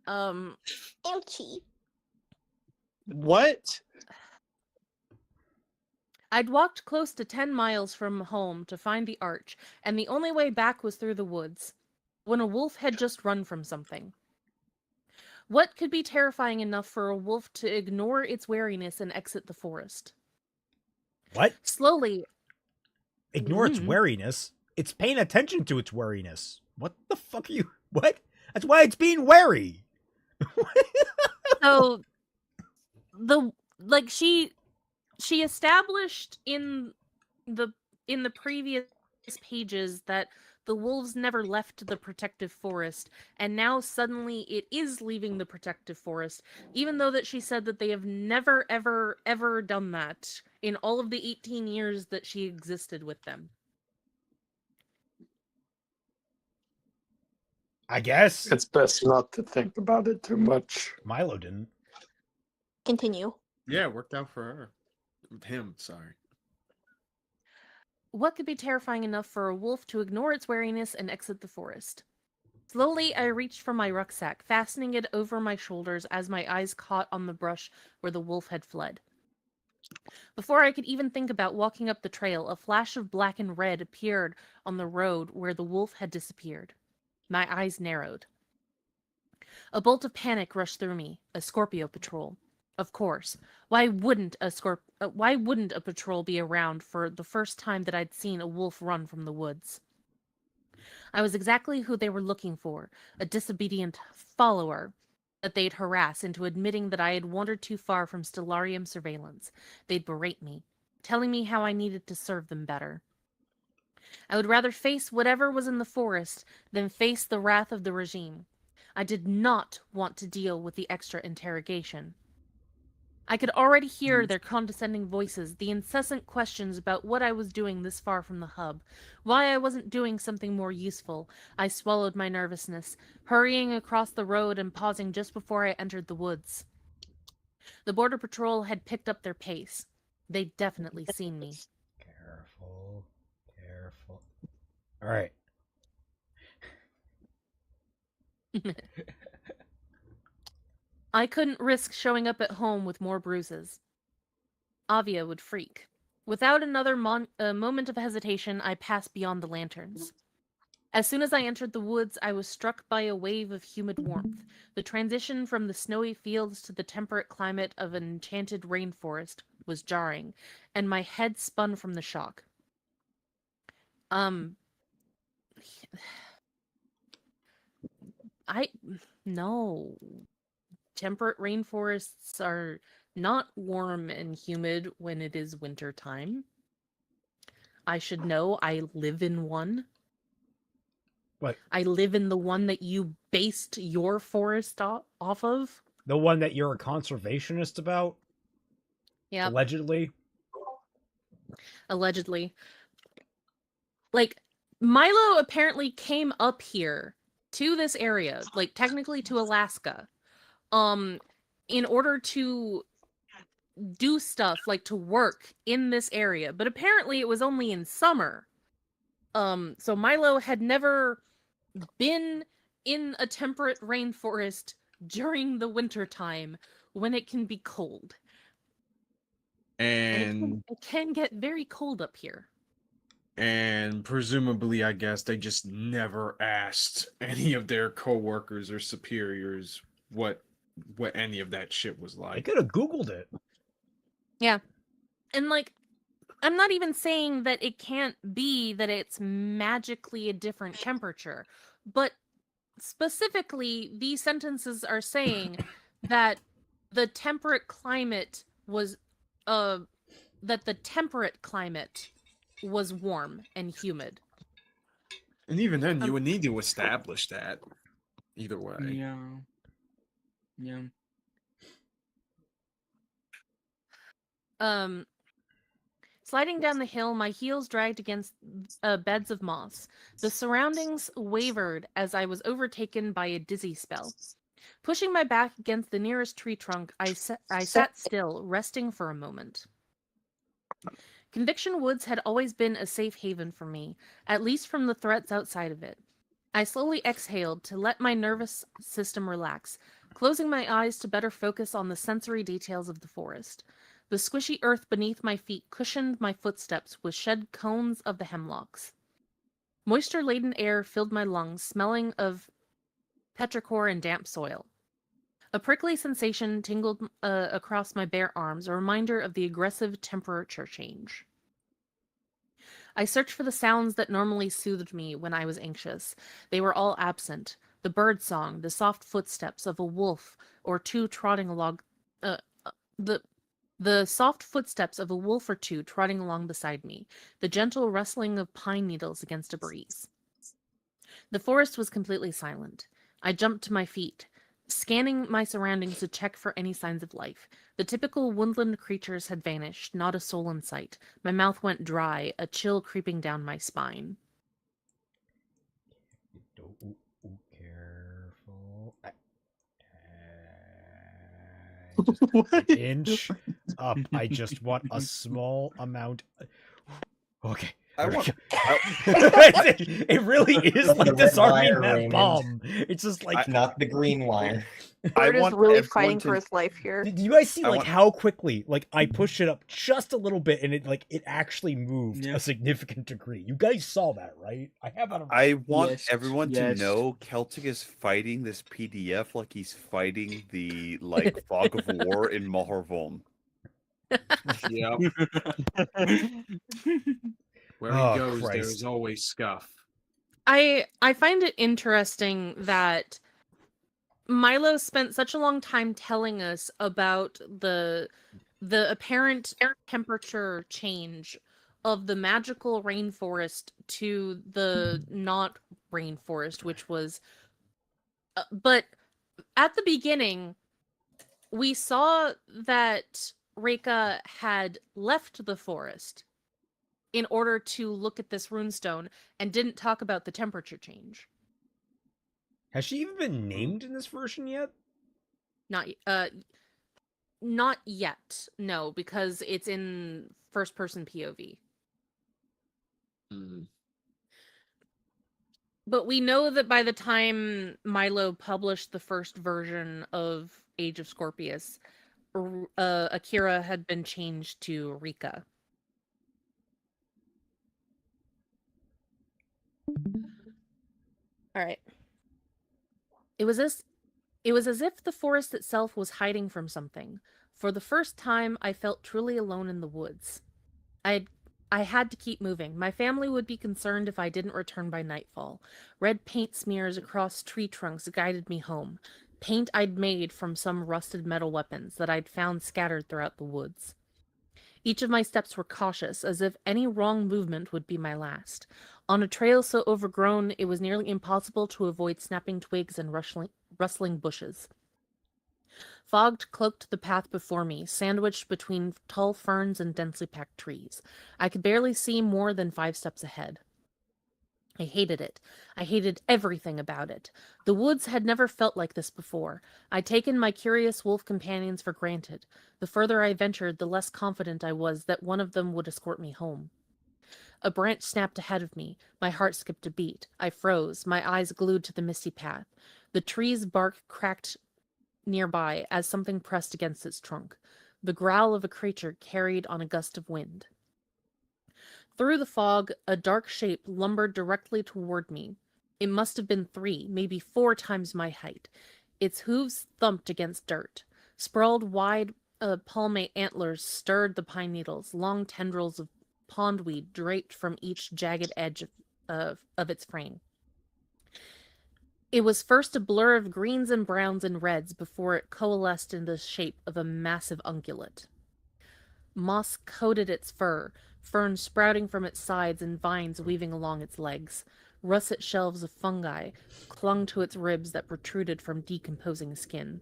Ouchie. What? I'd walked close to 10 miles from home to find the arch, and the only way back was through the woods, when a wolf had just run from something. What could be terrifying enough for a wolf to ignore its wariness and exit the forest? What? Slowly. Ignore its wariness? It's paying attention to its wariness. What the fuck are you... What? That's why it's being wary. So, she established in the previous pages that the wolves never left the protective forest, and now suddenly it is leaving the protective forest, even though that she said that they have never, ever, ever done that in all of the 18 years that she existed with them. I guess. It's best not to think about it too much. Milo didn't. Continue. Yeah, it worked out for her. With him, sorry. What could be terrifying enough for a wolf to ignore its wariness and exit the forest? Slowly, I reached for my rucksack, fastening it over my shoulders as my eyes caught on the brush where the wolf had fled. Before I could even think about walking up the trail, a flash of black and red appeared on the road where the wolf had disappeared. My eyes narrowed. A bolt of panic rushed through me. A Scorpio patrol. Of course. Why wouldn't a patrol be around for the first time that I'd seen a wolf run from the woods? I was exactly who they were looking for, a disobedient follower that they'd harass into admitting that I had wandered too far from Stellarium surveillance. They'd berate me, telling me how I needed to serve them better. I would rather face whatever was in the forest than face the wrath of the regime. I did not want to deal with the extra interrogation. I could already hear their condescending voices, the incessant questions about what I was doing this far from the hub, why I wasn't doing something more useful. I swallowed my nervousness, hurrying across the road and pausing just before I entered the woods. The border patrol had picked up their pace. They'd definitely seen me. Careful. All right. I couldn't risk showing up at home with more bruises. Avia would freak. Without another moment of hesitation, I passed beyond the lanterns. As soon as I entered the woods, I was struck by a wave of humid warmth. The transition from the snowy fields to the temperate climate of an enchanted rainforest was jarring, and my head spun from the shock. No. Temperate rainforests are not warm and humid when it is winter time. I should know. I live in one. What? I live in the one that you based your forest off of. The one that you're a conservationist about? Yeah. Allegedly? Allegedly. Like, Milo apparently came up here to this area, like technically to Alaska, in order to do stuff, like to work in this area. But apparently it was only in summer. So Milo had never been in a temperate rainforest during the winter time when it can be cold. And it can get very cold up here. And presumably, I guess they just never asked any of their coworkers or superiors what any of that shit was I like. could have Googled it. Yeah. And like, I'm not even saying that it can't be that it's magically a different temperature, but specifically, these sentences are saying that the temperate climate was, that the temperate climate was warm and humid. And even then, you would need to establish that. Either way. Yeah. Yeah. Sliding down the hill, my heels dragged against beds of moss. The surroundings wavered as I was overtaken by a dizzy spell. Pushing my back against the nearest tree trunk, I sat still, resting for a moment. Conviction Woods had always been a safe haven for me, at least from the threats outside of it. I slowly exhaled to let my nervous system relax, closing my eyes to better focus on the sensory details of the forest. The squishy earth beneath my feet cushioned my footsteps with shed cones of the hemlocks. Moisture-laden air filled my lungs, smelling of petrichor and damp soil. A prickly sensation tingled across my bare arms, a reminder of the aggressive temperature change. I searched for the sounds that normally soothed me when I was anxious. They were all absent. The bird song, the soft footsteps of a wolf or two trotting along... The soft footsteps of a wolf or two trotting along beside me, the gentle rustling of pine needles against a breeze. The forest was completely silent. I jumped to my feet, scanning my surroundings to check for any signs of life. The typical woodland creatures had vanished, not a soul in sight. My mouth went dry, a chill creeping down my spine. Careful. Just an inch up. I just want a small amount. Okay. It really is like disarming that bomb. It's just like not the green wire. Bird is really fighting for his life here. Do you guys see like how quickly like I pushed it up just a little bit and it actually moved a significant degree? You guys saw that, right? I have that. I want everyone to know Celtic is fighting this PDF like he's fighting the like fog of war in Maharvom. Yep. Where he goes, there is always scuff. I find it interesting that Milo spent such a long time telling us about the apparent temperature change of the magical rainforest to the not rainforest, which was... but at the beginning, we saw that Reika had left the forest in order to look at this runestone and didn't talk about the temperature change. Has she even been named in this version yet? Not yet. No, because it's in first person POV. But we know that by the time Milo published the first version of Age of Scorpius, Akira had been changed to Rika. All right. It was as if the forest itself was hiding from something. For the first time, I felt truly alone in the woods. I I had to keep moving. My family would be concerned if I didn't return by nightfall. Red paint smears across tree trunks guided me home. Paint I'd made from some rusted metal weapons that I'd found scattered throughout the woods. Each of my steps were cautious, as if any wrong movement would be my last. On a trail so overgrown, it was nearly impossible to avoid snapping twigs and rustling bushes. Fog cloaked the path before me, sandwiched between tall ferns and densely packed trees. I could barely see more than 5 steps ahead. I hated it. I hated everything about it. The woods had never felt like this before. I'd taken my curious wolf companions for granted. The further I ventured, the less confident I was that one of them would escort me home. A branch snapped ahead of me. My heart skipped a beat. I froze, my eyes glued to the misty path. The tree's bark cracked nearby as something pressed against its trunk. The growl of a creature carried on a gust of wind. Through the fog, a dark shape lumbered directly toward me. It must have been 3, maybe 4 times my height. Its hooves thumped against dirt. Sprawled wide palmate antlers stirred the pine needles. Long tendrils of pondweed draped from each jagged edge of its frame. It was first a blur of greens and browns and reds before it coalesced in the shape of a massive ungulate. Moss coated its fur, ferns sprouting from its sides and vines weaving along its legs. Russet shelves of fungi clung to its ribs that protruded from decomposing skin.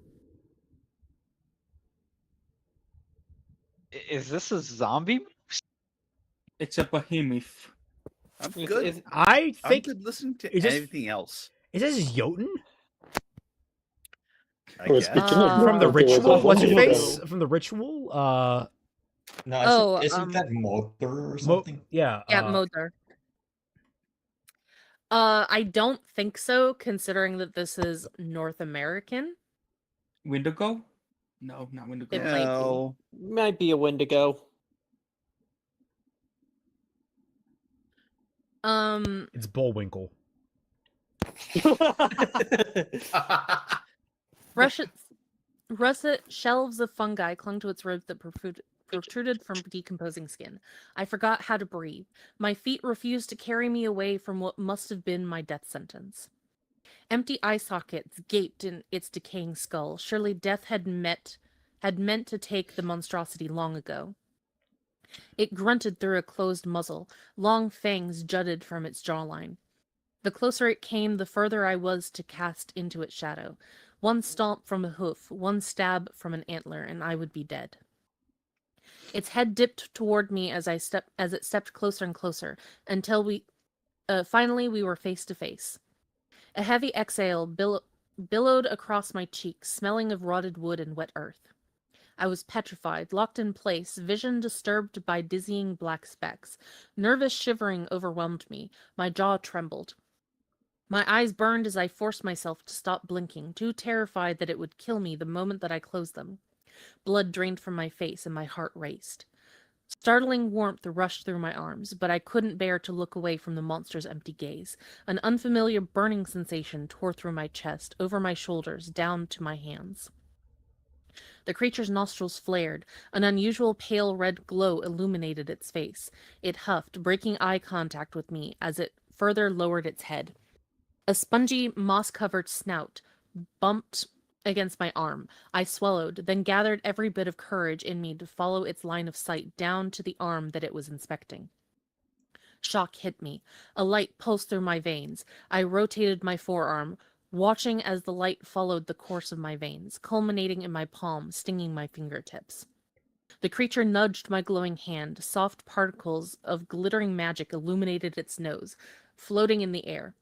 Is this a zombie? It's a behemoth. I'm good. I think I'm good listening to is this- anything else. Is this Jotun? I Well, guess. speaking From the of, there was ritual? a What's your whole face? other- From the ritual? No, Oh, isn't that Motor or Mo- something? yeah. Yeah, Moder. I don't think so, considering that this is North American. Wendigo? No, not Wendigo. It might be. No. Might be a Wendigo. It's Bullwinkle. Russet shelves of fungi clung to its ribs that protruded from decomposing skin. I forgot how to breathe. My feet refused to carry me away from what must have been my death sentence. Empty eye sockets gaped in its decaying skull. Surely death had meant to take the monstrosity long ago. It grunted through a closed muzzle. Long fangs jutted from its jawline. The closer it came, the further I was to cast into its shadow. One stomp from a hoof, one stab from an antler, and I would be dead. Its head dipped toward me as it stepped closer and closer, until finally we were face to face. A heavy exhale billowed across my cheeks, smelling of rotted wood and wet earth. I was petrified, locked in place, vision disturbed by dizzying black specks. Nervous shivering overwhelmed me. My jaw trembled. My eyes burned as I forced myself to stop blinking, too terrified that it would kill me the moment that I closed them. Blood drained from my face and my heart raced. Startling warmth rushed through my arms, but I couldn't bear to look away from the monster's empty gaze. An unfamiliar burning sensation tore through my chest, over my shoulders, down to my hands. The creature's nostrils flared. An unusual pale red glow illuminated its face. It huffed, breaking eye contact with me as it further lowered its head. A spongy, moss-covered snout bumped against my arm. I swallowed, then gathered every bit of courage in me to follow its line of sight down to the arm that it was inspecting. Shock hit me. A light pulsed through my veins. I rotated my forearm, watching as the light followed the course of my veins, culminating in my palm, stinging my fingertips. The creature nudged my glowing hand. Soft particles of glittering magic illuminated its nose, floating in the air.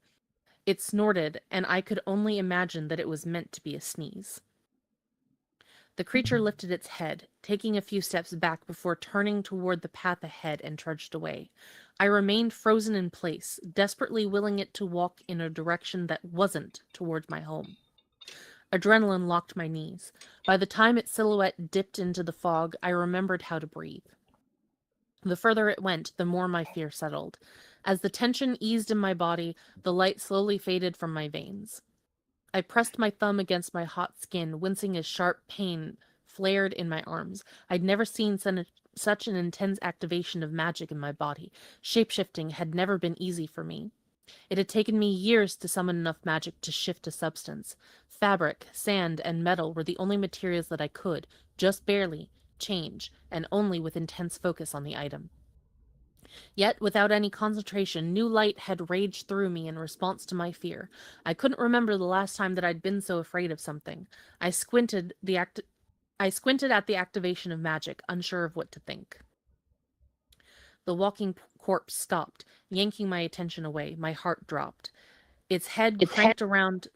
It snorted, and I could only imagine that it was meant to be a sneeze. The creature lifted its head, taking a few steps back before turning toward the path ahead and trudged away. I remained frozen in place, desperately willing it to walk in a direction that wasn't towards my home. Adrenaline locked my knees. By the time its silhouette dipped into the fog, I remembered how to breathe. The further it went, the more my fear settled. As the tension eased in my body, the light slowly faded from my veins. I pressed my thumb against my hot skin, wincing as sharp pain flared in my arms. I'd never seen such an intense activation of magic in my body. Shapeshifting had never been easy for me. It had taken me years to summon enough magic to shift a substance. Fabric, sand, and metal were the only materials that I could, just barely, change, and only with intense focus on the item. Yet, without any concentration, new light had raged through me in response to my fear. I couldn't remember the last time that I'd been so afraid of something. I squinted at the activation of magic, unsure of what to think. The walking corpse stopped, yanking my attention away. My heart dropped. Its head cranked around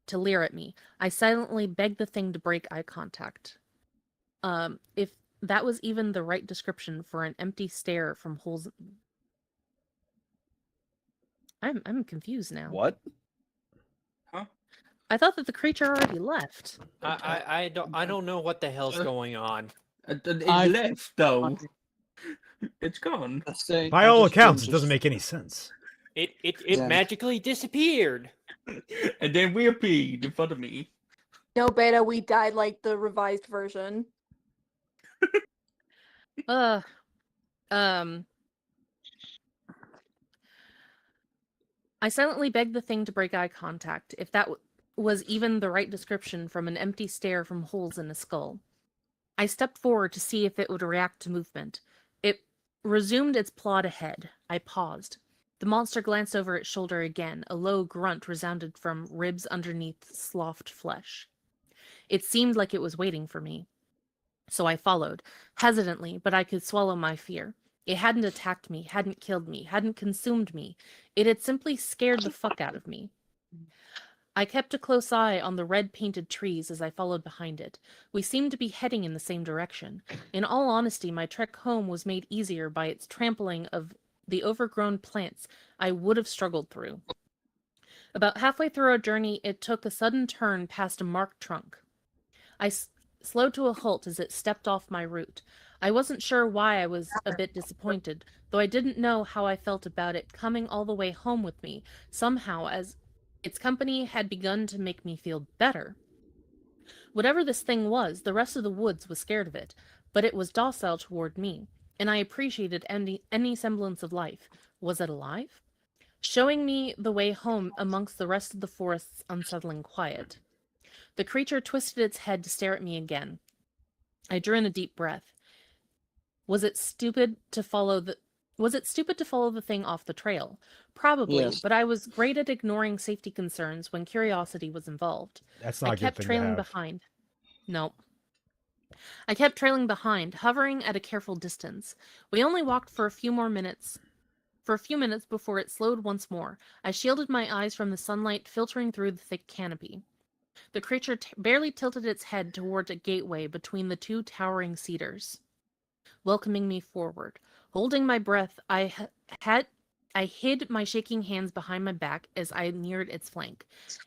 to leer at me. I silently begged the thing to break eye contact. If that was even the right description for an empty stare from holes. I'm confused now. What? I thought that the creature already left. I don't know what the hell's going on. It left though. It's gone. By all accounts, it doesn't make any sense. It magically disappeared. And then we appeared in front of me. No, Beta, we died like the revised version. I silently begged the thing to break eye contact, if that was even the right description from an empty stare from holes in a skull. I stepped forward to see if it would react to movement. It resumed its plod ahead. I paused. The monster glanced over its shoulder again. A low grunt resounded from ribs underneath sloughed flesh. It seemed like it was waiting for me. So I followed, hesitantly, but I could swallow my fear. It hadn't attacked me, hadn't killed me, hadn't consumed me. It had simply scared the fuck out of me. I kept a close eye on the red-painted trees as I followed behind it. We seemed to be heading in the same direction. In all honesty, my trek home was made easier by its trampling of the overgrown plants I would have struggled through. About halfway through our journey, it took a sudden turn past a marked trunk. I slowed to a halt as it stepped off my route. I wasn't sure why I was a bit disappointed, though I didn't know how I felt about it coming all the way home with me, somehow, as its company had begun to make me feel better. Whatever this thing was, the rest of the woods was scared of it, but it was docile toward me, and I appreciated any semblance of life. Was it alive? Showing me the way home amongst the rest of the forest's unsettling quiet. The creature twisted its head to stare at me again. I drew in a deep breath. Was it stupid to follow the thing off the trail? Probably, Yes. but I was great at ignoring safety concerns when curiosity was involved. That's not I a good kept thing to trailing have. behind. Nope. I kept trailing behind, hovering at a careful distance. We only walked for a few minutes before it slowed once more. I shielded my eyes from the sunlight filtering through the thick canopy. The creature barely tilted its head towards a gateway between the two towering cedars, welcoming me forward. Holding my breath, I hid my shaking hands behind my back as I neared its flank.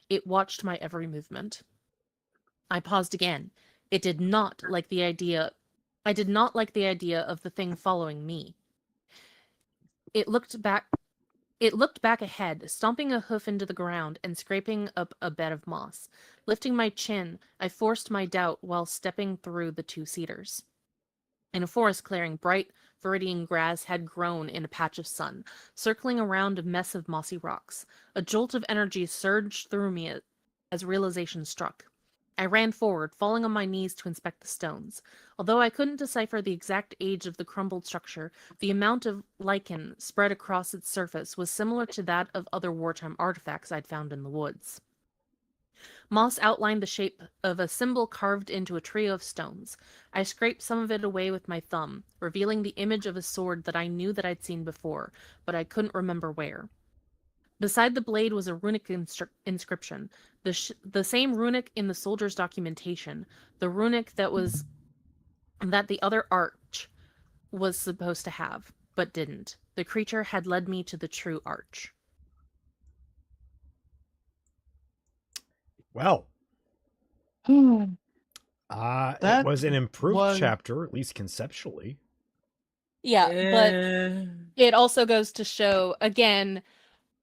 It watched my every movement. I paused again. I did not like the idea of the thing following me. It looked back ahead, stomping a hoof into the ground and scraping up a bed of moss. Lifting my chin, I forced my doubt while stepping through the two cedars. In a forest clearing, bright viridian grass had grown in a patch of sun, circling around a mess of mossy rocks. A jolt of energy surged through me as realization struck. I ran forward, falling on my knees to inspect the stones. Although I couldn't decipher the exact age of the crumbled structure, the amount of lichen spread across its surface was similar to that of other wartime artifacts I'd found in the woods. Moss outlined the shape of a symbol carved into a trio of stones. I scraped some of it away with my thumb, revealing the image of a sword that I knew that I'd seen before, but I couldn't remember where. Beside the blade was a runic inscription, the same runic in the soldier's documentation, the runic that the other arch was supposed to have, but didn't. The creature had led me to the true arch. Well, it was an improved chapter, at least conceptually. Yeah, but it also goes to show, again,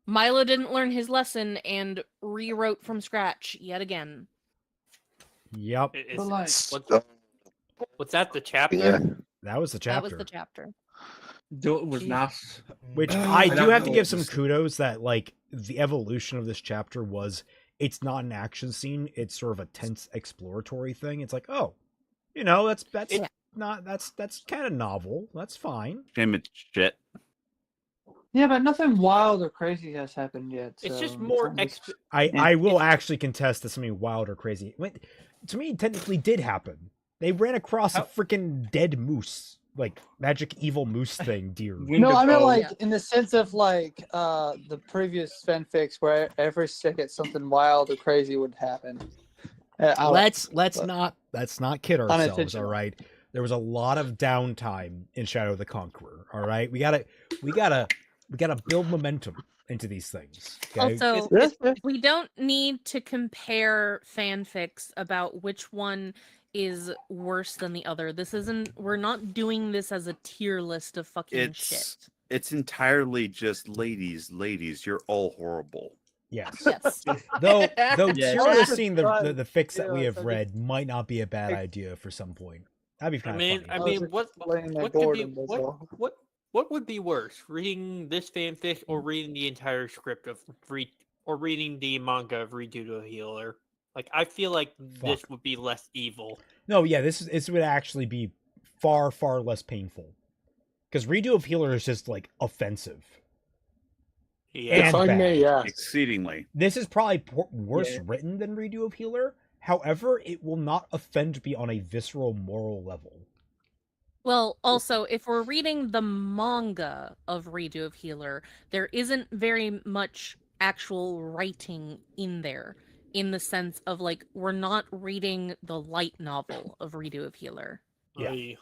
Milo didn't learn his lesson and rewrote from scratch yet again. Yep. Was that the chapter? Yeah. That was the chapter. That was the chapter. It was nice. Which I do have to give some kudos that like the evolution of this chapter was it's not an action scene, it's sort of a tense exploratory thing. It's like, oh, you know, that's kind of novel. That's fine. Damn it, shit. Yeah, but nothing wild or crazy has happened yet. It's so just more. I will actually contest that something wild or crazy. To me, it technically did happen. They ran across a freaking dead moose, like magic evil moose thing, deer. No, I mean like in the sense of like the previous fanfics where every second something wild or crazy would happen. Let's not kid ourselves. Unintentional. All right, there was a lot of downtime in Shadow of the Conqueror. All right, we gotta build momentum into these things. Okay? Also, we don't need to compare fanfics about which one is worse than the other. We're not doing this as a tier list of fucking shit. It's entirely just ladies, you're all horrible. Yes. Yes. Though tier listing the fics that we have read might not be a bad idea for some point. That'd be kind of funny. What would be worse, reading this fanfic or reading the entire script of or reading the manga of Redo to a Healer? Like, I feel like this would be less evil. No, yeah, this would actually be far, far less painful. Because Redo of Healer is just, like, offensive. Yeah. And bad. Exceedingly. This is probably worse written than Redo of Healer. However, it will not offend me on a visceral moral level. Well, also, if we're reading the manga of Redo of Healer, there isn't very much actual writing in there, in the sense of, like, we're not reading the light novel of Redo of Healer. Yeah.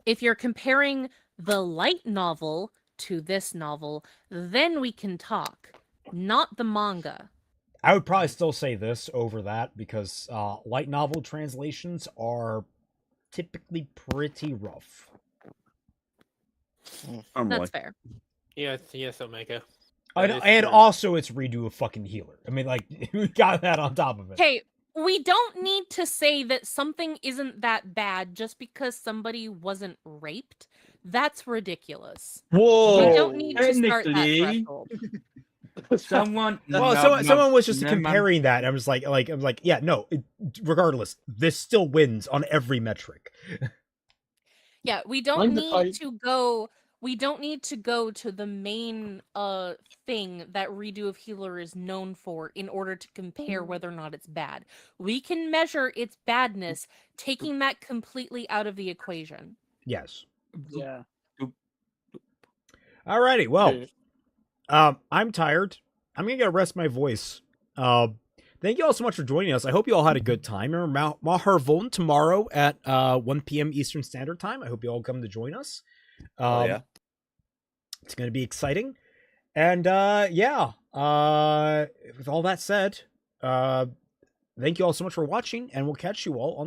If you're comparing the light novel to this novel, then we can talk, not the manga. I would probably still say this over that, because light novel translations are typically pretty rough. That's fair. Yes, Omega. And also it's Redo a fucking Healer. I mean, like, we got that on top of it. Okay, we don't need to say that something isn't that bad just because somebody wasn't raped. That's ridiculous. Whoa! We don't need to start that threshold. Someone was just comparing that. I'm like, yeah, no. Regardless, this still wins on every metric. Yeah, we don't need to go. We don't need to go to the main thing that Redo of Healer is known for in order to compare whether or not it's bad. We can measure its badness, taking that completely out of the equation. Yes. Yeah. Alrighty, well. I'm tired. I'm gonna go rest my voice. Thank you all so much for joining us. I hope you all had a good time. Remember Maharvon tomorrow at 1 p.m. Eastern Standard Time. I hope you all come to join us. Yeah. It's gonna be exciting. And with all that said, thank you all so much for watching, and we'll catch you all on the